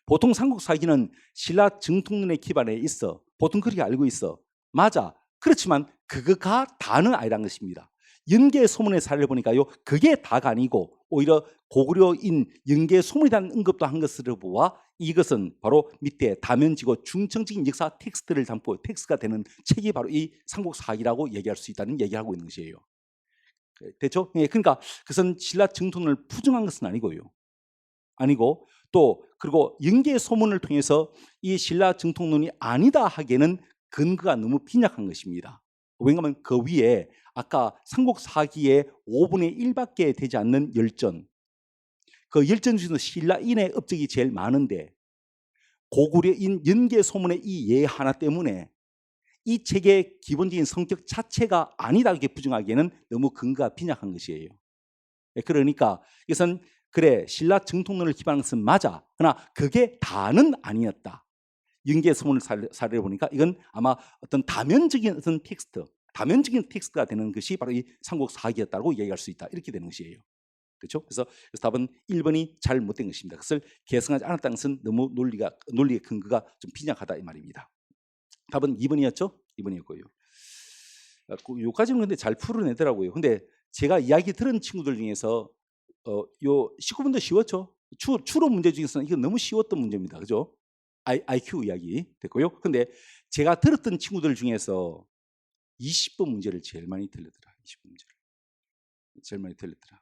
A: 보통 삼국사기는 신라 정통론에 기반해 있어. 보통 그렇게 알고 있어. 맞아. 그렇지만 그거가 다는 아니라는 것입니다. 연개 소문의 사례를 보니까요, 그게 다가 아니고 오히려 고구려인 연개 소문에 대한 언급도 한 것으로 보아 이것은 바로 밑에 다면지고 중층적인 역사 텍스트를 담고 텍스트가 되는 책이 바로 이 삼국사기라고 얘기할 수 있다는 얘기하고 있는 것이에요. 됐죠? 예, 그러니까 그것은 신라 정통론을 부정한 것은 아니고 또 그리고 연개 소문을 통해서 이 신라 정통론이 아니다 하기에는 근거가 너무 빈약한 것입니다. 왜냐하면 그 위에 아까 삼국사기의 5분의 1밖에 되지 않는 열전, 그 열전 중에서 신라인의 업적이 제일 많은데 고구려인 연개 소문의 이 예 하나 때문에 이 책의 기본적인 성격 자체가 아니다 이렇게 부정하기에는 너무 근거가 빈약한 것이에요. 그러니까 이것은 그래 신라 정통론을 기반한 것은 맞아. 그러나 그게 다는 아니었다. 연개 소문을 사례를 보니까 이건 아마 어떤 다면적인 어떤 다면적인 텍스트가 되는 것이 바로 이 삼국사기였다고 얘기할 수 있다. 이렇게 되는 것이에요. 그렇죠? 그래서 답은 1번이 잘못된 것입니다. 그것을 개성하지 않았다는 것은 너무 논리의 근거가 좀 빈약하다 이 말입니다. 답은 2번이었죠? 2번이었고요. 요까지는 근데 잘 풀어내더라고요. 근데 제가 이야기 들은 친구들 중에서 요 19번도 쉬웠죠? 추로 문제 중에서는 이거 너무 쉬웠던 문제입니다. 그죠? IQ 이야기 됐고요. 근데 제가 들었던 친구들 중에서 20번 문제를 제일 많이 틀렸더라. 20번 문제를 제일 많이 틀렸더라.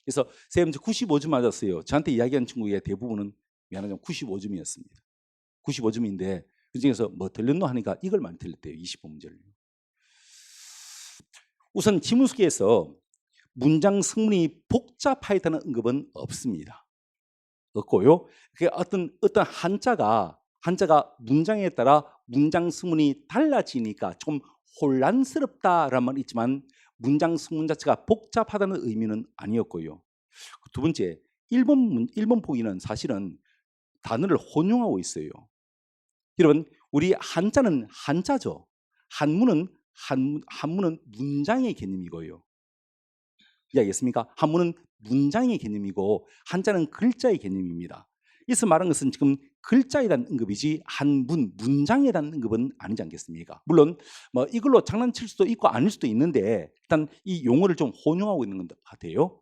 A: 그래서 쌤 95점 맞았어요. 저한테 이야기한 친구의 대부분은 미안하지만 95점이었습니다. 95점인데 그 중에서 뭐 틀렸노 하니까 이걸 많이 틀렸대요. 20번 문제를. 우선 지문수기에서 문장 성문이 복잡하다는 언급은 없습니다. 없고요. 그게 어떤 한자가 문장에 따라 문장 성문이 달라지니까 좀 혼란스럽다라는 말이 있지만 문장 성문 자체가 복잡하다는 의미는 아니었고요. 두 번째, 일본 보기는 사실은 단어를 혼용하고 있어요. 여러분, 우리 한자는 한자죠. 한문은 문장의 개념이고요. 이해하겠습니까? 한문은 문장의 개념이고 한자는 글자의 개념입니다. 이서 말하는 것은 지금 글자에 대한 언급이지 문장에 대한 언급은 아니지 않겠습니까? 물론 뭐 이걸로 장난칠 수도 있고 아닐 수도 있는데 일단 이 용어를 좀 혼용하고 있는 것 같아요.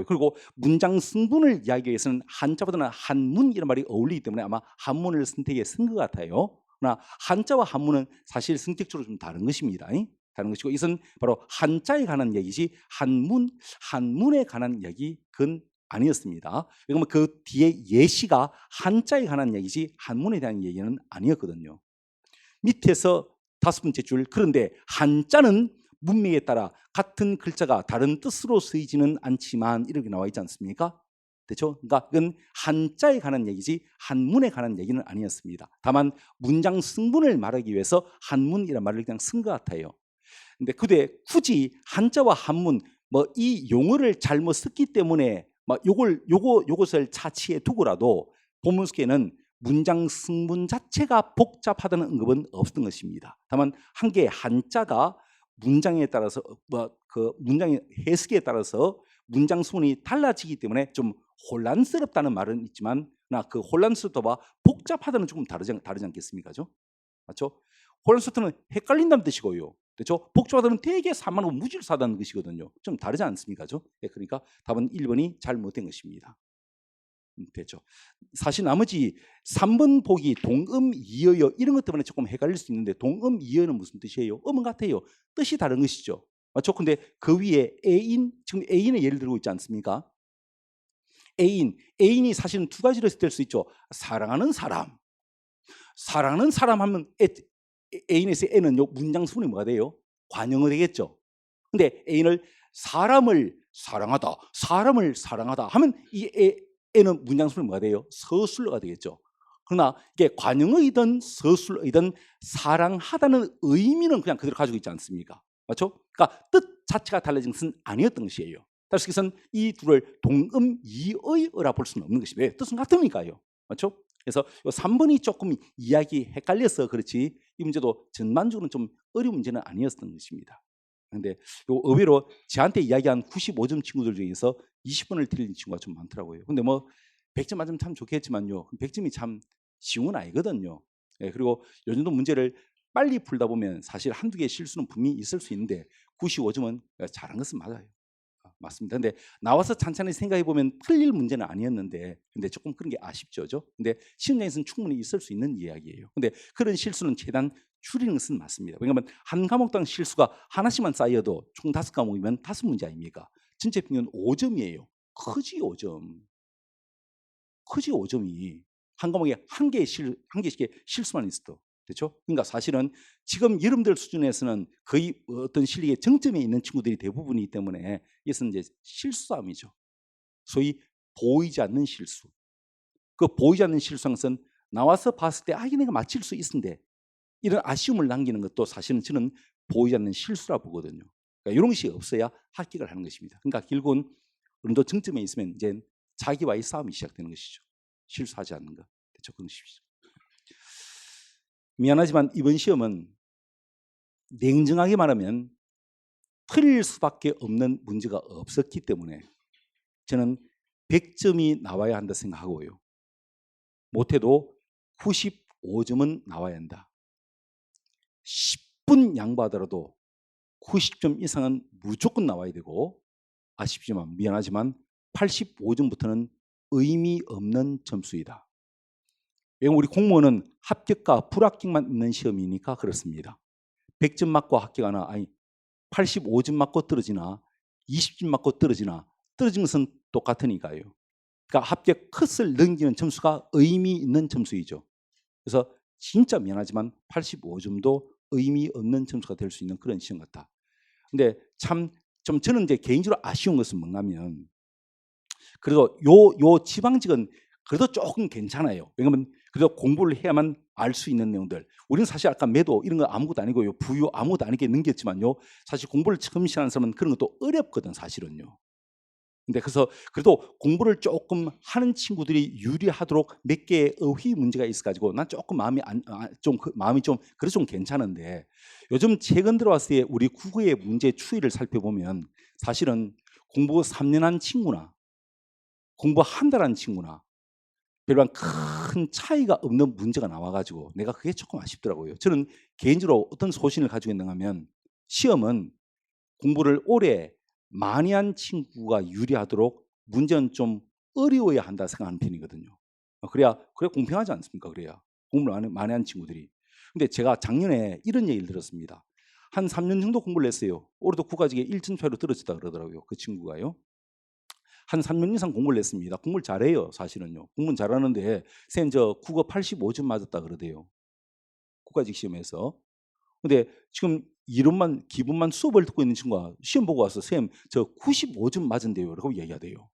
A: 그리고 문장 성분을 이야기하기 위해서는 한자보다는 한문 이런 말이 어울리기 때문에 아마 한문을 선택한 것 같아요. 그러나 한자와 한문은 사실 성격적으로 좀 다른 것입니다. 다른 것이고 이것은 바로 한자에 관한 얘기지 한문에 관한 얘기는 아니었습니다. 왜냐하면 그 뒤에 예시가 한자에 관한 얘기지 한문에 대한 얘기는 아니었거든요. 밑에서 다섯 번째 줄 그런데 한자는 문맥에 따라 같은 글자가 다른 뜻으로 쓰이지는 않지만 이렇게 나와 있지 않습니까? 그렇죠? 그러니까 이건 한자에 관한 얘기지 한문에 관한 얘기는 아니었습니다. 다만 문장 성분을 말하기 위해서 한문이라는 말을 그냥 쓴 것 같아요. 근데 굳이 한자와 한문 뭐 이 용어를 잘못 썼기 때문에 막 요것을 차치해 두고라도 본문수기에는 문장 성분 자체가 복잡하다는 언급은 없었던 것입니다. 다만 한 개의 한자가 문장에 따라서 그 문장의 해석에 따라서 문장 수문이 달라지기 때문에 좀 혼란스럽다는 말은 있지만 그 혼란스럽다와 복잡하다는 조금 다르지 않겠습니까? 맞죠? 혼란스럽다는 헷갈린다는 뜻이고요. 그렇죠? 복잡하다는 되게 산만하고 무질서하다는 것이거든요. 좀 다르지 않습니까? 그러니까 답은 1번이 잘못된 것입니다. 됐죠. 사실 나머지 3번 보기 동음 이어요 이런 것 때문에 조금 헷갈릴 수 있는데 동음 이어는 무슨 뜻이에요? 음은 같아요. 뜻이 다른 것이죠. 맞죠? 근데 그 위에 애인, 지금 애인의 예를 들고 있지 않습니까? 애인이 사실은 두 가지로 될 수 있죠. 사랑하는 사람 하면 애인에서 애는요 문장 수분이 뭐가 돼요? 관용어 되겠죠. 근데 A는 사람을 사랑하다 하면 이 A는 문장순이 뭐가 돼요? 서술어가 되겠죠. 그러나 이게 관용어이든 서술어이든 사랑하다는 의미는 그냥 그대로 가지고 있지 않습니까? 맞죠? 그러니까 뜻 자체가 달라진 것은 아니었던 것이에요. 따라서 이것은 이 둘을 동음이의어라 볼 수는 없는 것이 왜? 뜻은 같으니까요. 맞죠? 그래서 요 3번이 조금 이야기 헷갈려서 그렇지 이 문제도 전반적으로는 좀 어려운 문제는 아니었던 것입니다. 그런데 요 의외로 저한테 이야기한 95점 친구들 중에서 20번을 틀린 친구가 좀 많더라고요. 근데 뭐 100점 맞으면 참 좋겠지만요. 100점이 참 쉬운 건 아니거든요. 예, 그리고 요즘도 문제를 빨리 풀다 보면 사실 한두 개의 실수는 분명히 있을 수 있는데 95점은 잘한 것은 맞아요. 맞습니다. 근데 나와서 찬찬히 생각해 보면 틀릴 문제는 아니었는데 근데 조금 그런 게 아쉽죠. 그죠? 근데 시험장에서는 충분히 있을 수 있는 이야기예요. 근데 그런 실수는 최대한 줄이는 것은 맞습니다. 왜냐하면 한 과목당 실수가 하나씩만 쌓여도 총 5과목이면 5문제 아닙니까? 전체 평균 5점이에요. 크지 5점. 크지 5점이 한 과목에 한 개씩의 실수만 있어도 그렇죠? 그러니까 사실은 지금 여러분들 수준에서는 거의 어떤 실력의 정점에 있는 친구들이 대부분이기 때문에 이것은 이제 실수함이죠. 소위 보이지 않는 실수. 그 보이지 않는 실수한 것은 나와서 봤을 때 이게 내가 맞힐 수 있는데 이런 아쉬움을 남기는 것도 사실은 저는 보이지 않는 실수라 보거든요. 그러니까 이런 것이 없어야 합격을 하는 것입니다. 그러니까 결국은 어느 정도 정점에 있으면 이제 자기와의 싸움이 시작되는 것이죠. 실수하지 않는 것. 접근하십시오. 미안하지만 이번 시험은 냉정하게 말하면 틀릴 수밖에 없는 문제가 없었기 때문에 저는 100점이 나와야 한다 생각하고요. 못해도 95점은 나와야 한다. 10분 양보하더라도 90점 이상은 무조건 나와야 되고 아쉽지만 미안하지만 85점부터는 의미 없는 점수이다. 왜냐하면 우리 공무원은 합격과 불합격만 있는 시험이니까 그렇습니다. 100점 맞고 합격하나 아니 85점 맞고 떨어지나 20점 맞고 떨어지나 떨어진 것은 똑같으니까요. 그러니까 합격 컷을 넘기는 점수가 의미 있는 점수이죠. 그래서 진짜 미안하지만 85점도 의미 없는 점수가 될 수 있는 그런 시험 같다. 근데 참 좀 저는 이제 개인적으로 아쉬운 것은 뭐냐면 그래도 요 지방직은 그래도 조금 괜찮아요. 왜냐하면 그래도 공부를 해야만 알 수 있는 내용들. 우리는 사실 아까 매도 이런 거 아무것도 아니고요. 부유 아무것도 아니게 넘겼지만요. 사실 공부를 처음 시작하는 사람은 그런 것도 어렵거든 사실은요. 근데 그래서 그래도 공부를 조금 하는 친구들이 유리하도록 몇 개의 어휘 문제가 있어가지고 난 조금 마음이 좀 그래서 좀 괜찮은데 요즘 최근 들어왔을 때 우리 국어의 문제 추이를 살펴보면 사실은 공부 3년 한 친구나 공부 한 달 한 친구나 별반 큰 차이가 없는 문제가 나와가지고 내가 그게 조금 아쉽더라고요. 저는 개인적으로 어떤 소신을 가지고 있는가 하면 시험은 공부를 오래 많이 한 친구가 유리하도록 문제는 좀 어려워야 한다 생각하는 편이거든요. 그래야 공평하지 않습니까? 그래야 공부를 많이 한 친구들이. 근데 제가 작년에 이런 얘기를 들었습니다. 한 3년 정도 공부를 했어요. 올해도 국가직에 1점 차이로 떨어졌다 그러더라고요. 그 친구가요. 한 3년 이상 공부를 했습니다. 공부를 잘해요, 사실은요. 공부는 잘하는데 쌤 저 국어 85점 맞았다 그러대요. 국가직 시험에서. 근데 지금 이론만 기본만 수업을 듣고 있는 친구가 시험 보고 와서 쌤 저 95점 맞은데요. 라고 얘기하대요.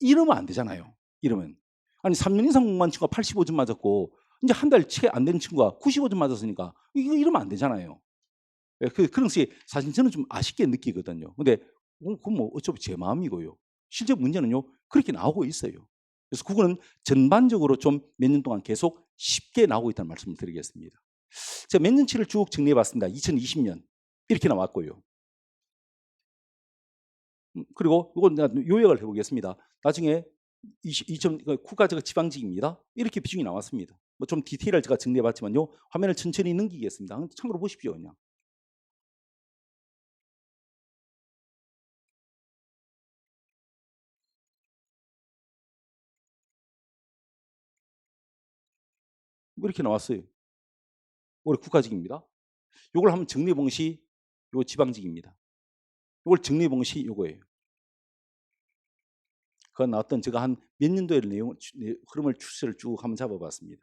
A: 이러면 안 되잖아요. 이러면. 아니 3년 이상 공부한 친구가 85점 맞았고 이제 한 달 채 안 된 친구가 95점 맞았으니까 이러면 안 되잖아요. 그런 것이 사실 저는 좀 아쉽게 느끼거든요. 근데 그건 뭐 어차피 제 마음이고요. 실제 문제는요 그렇게 나오고 있어요. 그래서 그거는 전반적으로 좀 몇 년 동안 계속 쉽게 나오고 있다는 말씀을 드리겠습니다. 제가 몇 년치를 쭉 정리해봤습니다. 2020년 이렇게 나왔고요. 그리고 이건 요약을 해보겠습니다. 나중에 국가적 지방직입니다. 이렇게 비중이 나왔습니다. 뭐 좀 디테일을 제가 정리해봤지만요. 화면을 천천히 넘기겠습니다. 참고로 보십시오. 그냥. 뭐 이렇게 나왔어요. 올해 국가직입니다. 이걸 한번 정리해본 것이 요 지방직입니다. 이걸 정리해본 것이 요거예요. 그 나왔던 제가 한 몇 년도의 흐름을 추세를 쭉 한번 잡아봤습니다.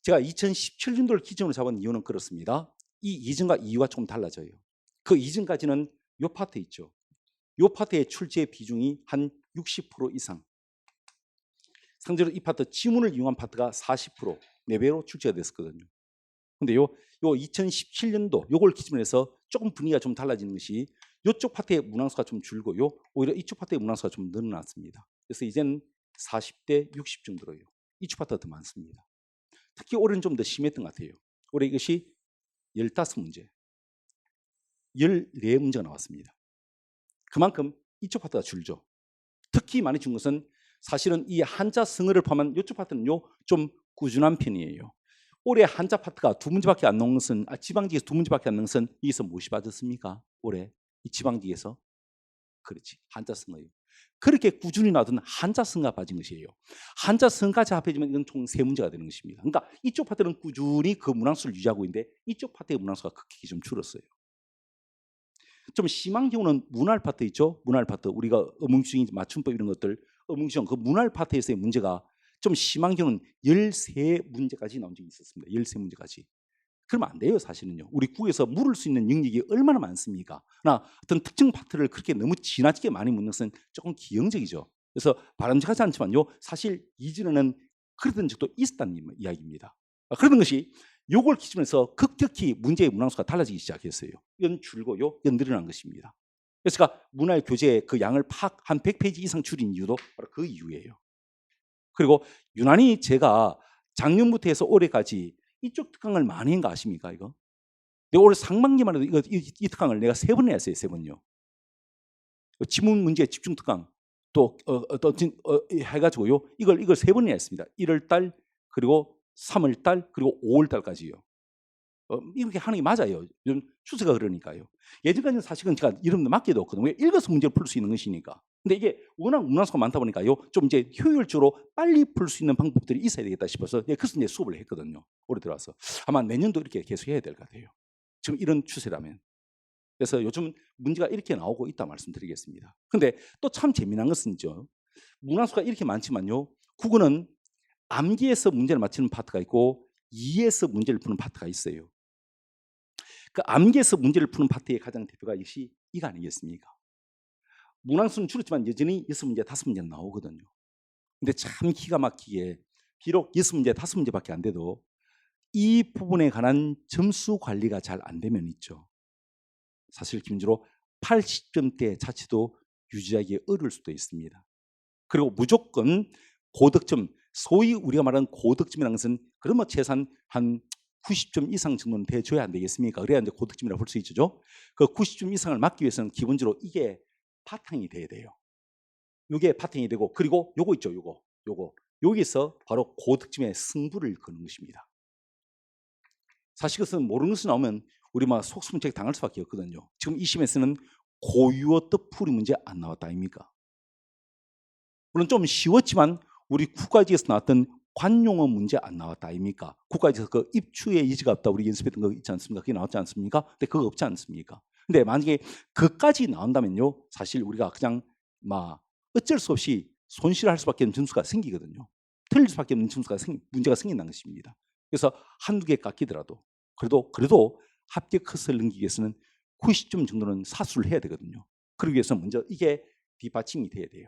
A: 제가 2017년도를 기준으로 잡은 이유는 그렇습니다. 이 이전과 이유가 좀 달라져요. 그 이전까지는 요 파트 있죠. 요 파트의 출제 비중이 한 60% 이상. 상대적으로 이 파트 지문을 이용한 파트가 40% 4배로 출제가 됐었거든요. 근데 요 2017년도 요걸 기준으로 해서 조금 분위기가 좀 달라지는 것이 요쪽 파트의 문항수가 좀 줄고요. 오히려 이쪽 파트의 문항수가 좀 늘어났습니다. 그래서 이제는 40대 60 정도로요. 이쪽 파트가 더 많습니다. 특히 올해는 좀 더 심했던 것 같아요. 올해 이것이 15문제, 14문제가 나왔습니다. 그만큼 이쪽 파트가 줄죠. 특히 많이 준 것은 사실은 이 한자 성어를 포함한 이쪽 파트는요 좀 꾸준한 편이에요. 올해 한자 파트가 2문제밖에 안 나온 것은 지방지에서 2문제밖에 안 나온 것은 여기서 무엇이 빠졌습니까? 올해 이 지방지에서 그렇지 한자 성어요. 그렇게 꾸준히 나오던 한자 성어가 빠진 것이에요. 한자 성어까지 합해지면 이건 총 3문제가 되는 것입니다. 그러니까 이쪽 파트는 꾸준히 그 문항수를 유지하고 있는데 이쪽 파트의 문항수가 극히 좀 줄었어요. 좀 심한 경우는 문할 파트 있죠. 문할 파트 우리가 어문주의 맞춤법 이런 것들 어문주의 그 문할 파트에서의 문제가 좀 심한 경우는 13문제까지 나온 적이 있었습니다. 13문제까지. 그러면 안 돼요. 사실은요. 우리 국에서 물을 수 있는 영역이 얼마나 많습니까? 그러나 어떤 특정 파트를 그렇게 너무 지나치게 많이 묻는 것은 조금 기형적이죠. 그래서 바람직하지 않지만요. 사실 이전에는 그랬던 적도 있었다는 이야기입니다. 그런 것이 요걸 기준으로 해서 급격히 문제의 문항수가 달라지기 시작했어요. 이건 줄고요. 이건 늘어난 것입니다. 그래서 문할 교재의 그 양을 한 100페이지 이상 줄인 이유도 바로 그 이유예요. 그리고 유난히 제가 작년부터 해서 올해까지 이쪽 특강을 많이 한 거 아십니까? 이거? 내가 올해 상반기만 해도 이 특강을 내가 3번 했어요. 3번요. 지문 문제 집중 특강 또 해가지고요. 이걸 3번 했습니다. 1월달 그리고 3월달 그리고 5월달까지요. 이렇게 하는 게 맞아요. 요즘 추세가 그러니까요. 예전까지는 사실은 제가 이런 데 맡기도 없거든요. 왜 읽어서 문제를 풀 수 있는 것이니까. 근데 이게 워낙 문항수가 많다 보니까요. 좀 이제 효율적으로 빨리 풀 수 있는 방법들이 있어야 되겠다 싶어서 그래서 이제 수업을 했거든요. 올해 들어와서. 아마 내년도 이렇게 계속 해야 될 것 같아요. 지금 이런 추세라면. 그래서 요즘 문제가 이렇게 나오고 있다 말씀드리겠습니다. 근데 또 참 재미난 것은요. 문항수가 이렇게 많지만요. 국어는 암기에서 문제를 맞히는 파트가 있고 이해에서 문제를 푸는 파트가 있어요. 그 암기에서 문제를 푸는 파트의 가장 대표가 역시 이거 아니겠습니까? 문항수는 줄었지만 여전히 6문제, 5문제는 나오거든요. 근데 참 기가 막히게 비록 6문제, 5문제밖에 안 돼도 이 부분에 관한 점수 관리가 잘 안 되면 있죠. 사실 기본적으로 80점대 자체도 유지하기 어려울 수도 있습니다. 그리고 무조건 고득점, 소위 우리가 말하는 고득점이라는 것은 그러면 최소한 한 90점 이상 정도는 돼줘야 안 되겠습니까? 그래야 이제 고득점이라고 볼 수 있죠. 그 90점 이상을 막기 위해서는 기본적으로 이게 바탕이 돼야 돼요. 이게 바탕이 되고 그리고 요거 있죠. 요거 여기서 바로 고득점의 승부를 거는 것입니다. 사실 그것은 모르는 것이 나오면 우리 막 속수문책 당할 수밖에 없거든요. 지금 이 시험에서는 고유어 뜻풀이 문제 안 나왔다 아닙니까? 물론 좀 쉬웠지만 우리 국가지에서 나왔던 관용어 문제 안 나왔다 아닙니까? 국가지에서 그 입추의 여지가 없다 우리 연습했던 거 있지 않습니까? 그게 나왔지 않습니까? 근데 그거 없지 않습니까? 근데 만약에 그까지 나온다면요, 사실 우리가 그냥 막 어쩔 수 없이 손실할 수밖에 없는 점수가 생기거든요. 틀릴 수밖에 없는 문제가 생긴다는 것입니다. 그래서 한두 개 깎이더라도 그래도 합격 컷을 넘기기 위해서는 90점 정도는 사수를 해야 되거든요. 그러기 위해서 먼저 이게 뒷받침이 돼야 돼요.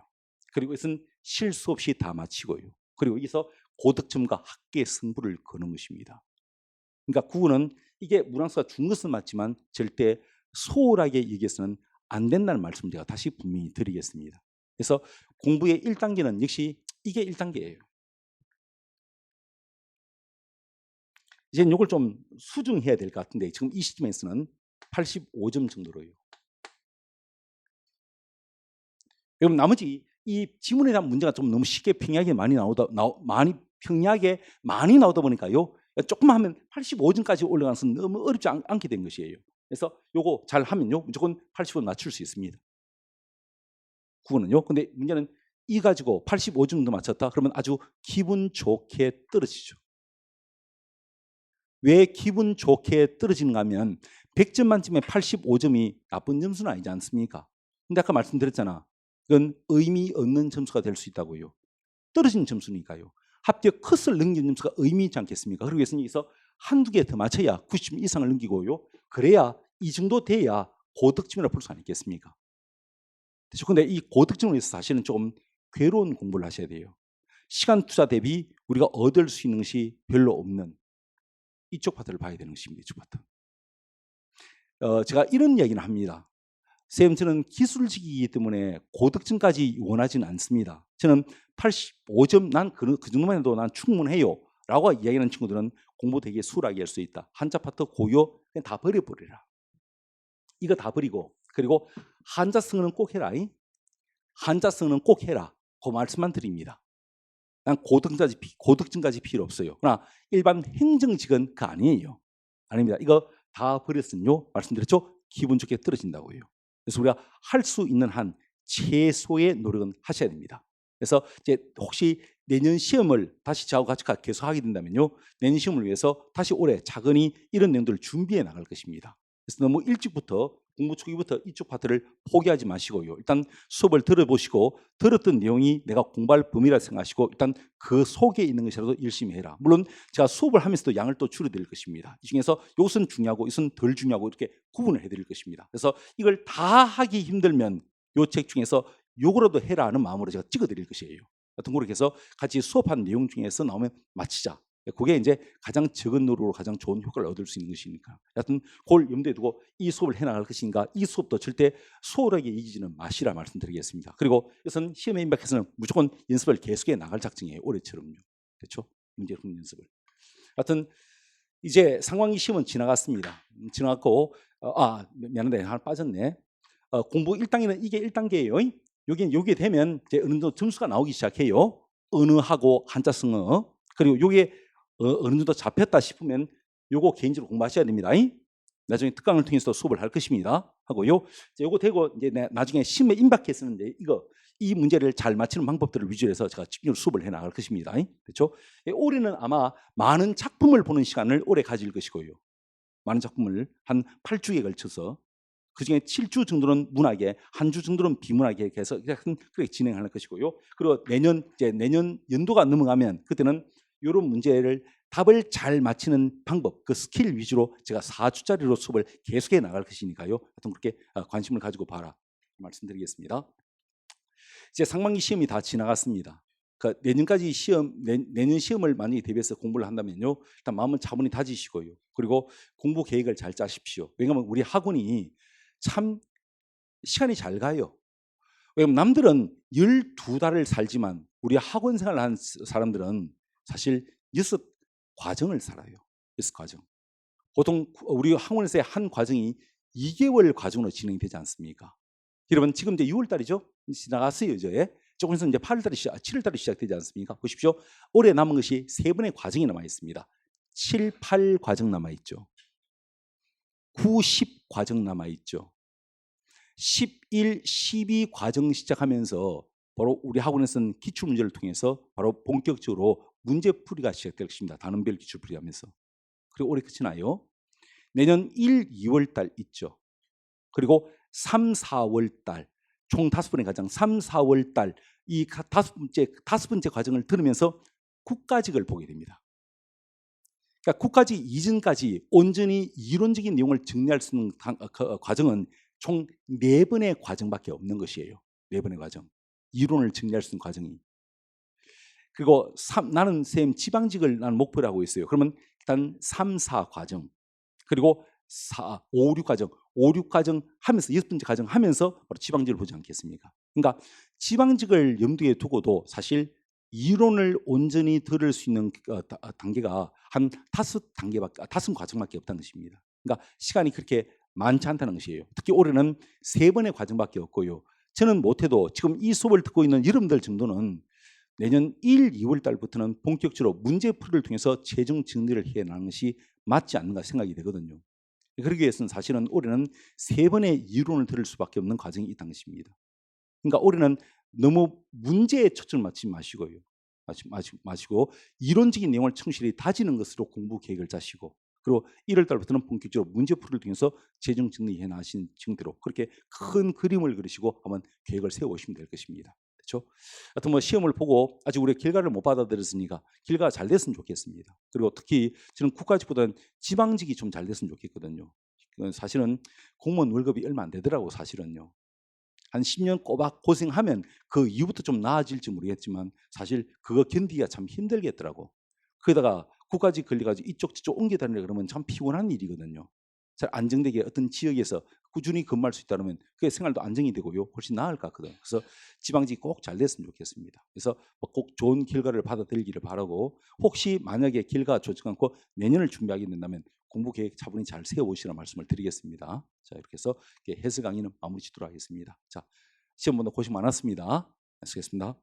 A: 그리고 이것은 실수 없이 다 마치고요. 그리고 여기서 고득점과 학계의 승부를 거는 것입니다. 그러니까 국어는 이게 문항수가 준 것은 맞지만 절대 소홀하게 얘기해서는 안 된다는 말씀을 제가 다시 분명히 드리겠습니다. 그래서 공부의 1단계는 역시 이게 1단계예요. 이제는 이걸 좀 수정해야 될 것 같은데 지금 이 시점에서는 85점 정도로요. 여러분 나머지 이 지문에 대한 문제가 좀 너무 쉽게 평이하게 많이 나오다 보니까요. 조금만 하면 85점까지 올라가서 너무 어렵지 않게 된 것이에요. 그래서 요거 잘 하면요 무조건 85점 맞출 수 있습니다. 국어는요. 근데 문제는 이 가지고 85점 정도 맞췄다 그러면 아주 기분 좋게 떨어지죠. 왜 기분 좋게 떨어지는가 하면 100점 만점에 85점이 나쁜 점수는 아니지 않습니까? 근데 아까 말씀드렸잖아. 이건 의미 없는 점수가 될 수 있다고요. 떨어진 점수니까요. 합격 컷을 넘긴 점수가 의미 있지 않겠습니까? 그러기 위해서는 여기서 한두 개 더 맞춰야 90점 이상을 넘기고요. 그래야 이 정도 돼야 고득점이라 볼 수 아니겠습니까? 그렇죠? 근데 이 고득점을 위해서 사실은 조금 괴로운 공부를 하셔야 돼요. 시간 투자 대비 우리가 얻을 수 있는 것이 별로 없는 이쪽 파트를 봐야 되는 것입니다. 이쪽 파트. 제가 이런 이야기는 합니다. 쌤, 저는 기술직이기 때문에 고득점까지 원하지는 않습니다. 저는 85점, 난 그 정도만 해도 난 충분해요. 라고 이야기하는 친구들은 공부 되게 수월하게 할 수 있다. 한자 파트 고요, 그냥 다 버려버리라. 이거 다 버리고, 그리고 한자성어는 꼭 해라. 한자성어는 꼭 해라. 그 말씀만 드립니다. 난 고득점까지 필요 없어요. 그러나 일반 행정직은 그 아니에요. 아닙니다. 이거 다 버렸으면요, 말씀드렸죠? 기분 좋게 떨어진다고요. 그래서 우리가 할 수 있는 한 최소의 노력은 하셔야 됩니다. 그래서 이제 혹시 내년 시험을 다시 저하고 같이 계속 하게 된다면요, 내년 시험을 위해서 다시 올해 차근히 이런 내용들을 준비해 나갈 것입니다. 그래서 너무 일찍부터 공부 초기부터 이쪽 파트를 포기하지 마시고요. 일단 수업을 들어보시고 들었던 내용이 내가 공부할 범위라 생각하시고 일단 그 속에 있는 것이라도 열심히 해라. 물론 제가 수업을 하면서도 양을 또 줄여드릴 것입니다. 이 중에서 이것은 중요하고 이것은 덜 중요하고 이렇게 구분을 해드릴 것입니다. 그래서 이걸 다 하기 힘들면 이 책 중에서 요거라도 해라 하는 마음으로 제가 찍어드릴 것이에요. 하여튼 그렇게 해서 같이 수업한 내용 중에서 나오면 마치자. 그게 이제 가장 적은 노력으로 가장 좋은 효과를 얻을 수 있는 것이니까. 하여튼 그걸 염두에 두고 이 수업을 해나갈 것인가, 이 수업도 절대 소홀하게 이기지는 마시라 말씀드리겠습니다. 그리고 이것은 시험에 임박해서는 무조건 연습을 계속해 나갈 작정이에요. 올해처럼요. 그렇죠? 문제 푸는 연습을. 하여튼 이제 상반기 시험은 지나갔습니다. 지나갔고 미안한데 하나 빠졌네. 공부 1단계는 이게 1단계예요. 요게 되면 이제 어느 정도 점수가 나오기 시작해요. 언어하고 한자성어. 그리고 요게 어느 정도 잡혔다 싶으면 요거 개인적으로 공부하셔야 됩니다. 나중에 특강을 통해서 수업을 할 것입니다. 하고요. 요거 되고 이제 나중에 시험에 임박해서는 이제 이 문제를 잘 맞히는 방법들을 위주로 해서 제가 집중적으로 수업을 해 나갈 것입니다. 그렇죠? 올해는 아마 많은 작품을 보는 시간을 올해 가질 것이고요. 많은 작품을 한 8주에 걸쳐서 그중에 7주 정도는 문학에, 한 주 정도는 비문학에 이렇게 해서 그렇게 진행할 것이고요. 그리고 내년 연도가 넘어가면 그때는 이런 문제를 답을 잘 맞히는 방법, 그 스킬 위주로 제가 4주짜리로 수업을 계속해 나갈 것이니까요. 하여튼 그렇게 관심을 가지고 봐라 말씀드리겠습니다. 이제 상반기 시험이 다 지나갔습니다. 그러니까 내년까지 내년 시험을 만약에 대비해서 공부를 한다면요, 일단 마음은 차분히 다지시고요. 그리고 공부 계획을 잘 짜십시오. 왜냐하면 우리 학원이 참 시간이 잘 가요. 왜냐하면 남들은 12달을 살지만 우리 학원 생활을 한 사람들은 사실 6과정을 살아요. 6과정. 보통 우리 학원에서의 한 과정이 2개월 과정으로 진행되지 않습니까? 여러분 지금 이제 6월달이죠? 지나갔어요. 이제 조금 있으면 이제 8월달이 7월달이 시작되지 않습니까? 보십시오. 올해 남은 것이 3번의 과정이 남아 있습니다. 7, 8 과정 남아 있죠. 9, 10 과정 남아 있죠. 11, 12 과정 시작하면서 바로 우리 학원에서는 기출문제를 통해서 바로 본격적으로 문제풀이가 시작될 것입니다. 단원별 기출풀이 하면서. 그리고 올해 끝이 나요. 내년 1, 2월 달 있죠. 그리고 3, 4월 달 총 5번의 과정 3, 4월 달 이 5번째 과정을 들으면서 국가직을 보게 됩니다. 그러니까 국가직 이전까지 온전히 이론적인 내용을 정리할 수 있는 과정은 총 4번의 과정밖에 없는 것이에요. 4번의 과정. 이론을 정리할 수 있는 과정이. 그리고 나는 쌤 지방직을 나는 목표로 하고 있어요. 그러면 일단 3, 4 과정. 그리고 5, 6 과정. 5, 6 과정 하면서 6번째 과정 하면서 바로 지방직을 보지 않겠습니까? 그러니까 지방직을 염두에 두고도 사실 이론을 온전히 들을 수 있는 단계가 한 5 과정밖에 없다는 것입니다. 그러니까 시간이 그렇게 많지 않다는 것이에요. 특히 올해는 3번의 과정밖에 없고요. 저는 못해도 지금 이 수업을 듣고 있는 여러분들 정도는 내년 1, 2월 달부터는 본격적으로 문제풀이를 통해서 최종 정리를 해나가는 것이 맞지 않는가 생각이 되거든요. 그러기 위해서는 사실은 올해는 3번의 이론을 들을 수밖에 없는 과정이 있다는 것입니다. 그러니까 올해는 너무 문제에 초점을 맞추지 마시고요. 마시고 이론적인 내용을 충실히 다지는 것으로 공부 계획을 짜시고 그리고 1월 달부터는 본격적으로 문제풀이를 통해서 재정 정리해 나신 증대로 그렇게 큰 그림을 그리시고 한번 계획을 세워보시면 될 것입니다. 그렇죠? 하여튼 뭐 시험을 보고 아직 우리 결과를 못 받아들였으니까 결과가 잘 됐으면 좋겠습니다. 그리고 특히 저는 국가직보다는 지방직이 좀 잘 됐으면 좋겠거든요. 사실은 공무원 월급이 얼마 안 되더라고 사실은요. 한 10년 꼬박 고생하면 그 이후부터 좀 나아질지 모르겠지만 사실 그거 견디기가 참 힘들겠더라고. 거기다가 국가직 걸려가지고 이쪽 저쪽 옮겨 다니려 그러면 참 피곤한 일이거든요. 잘 안정되게 어떤 지역에서 꾸준히 근무할 수 있다면 그게 생활도 안정이 되고요. 훨씬 나을 것 같거든. 그래서 지방직 꼭 잘 됐으면 좋겠습니다. 그래서 꼭 좋은 결과를 받아들이기를 바라고 혹시 만약에 결과가 좋지 않고 내년을 준비하게 된다면 공부 계획 차분히 잘 세워보시라는 말씀을 드리겠습니다. 자, 이렇게 해서 해설 강의는 마무리 짓도록 하겠습니다. 자, 시험 보다 고생 많았습니다. 수고했습니다.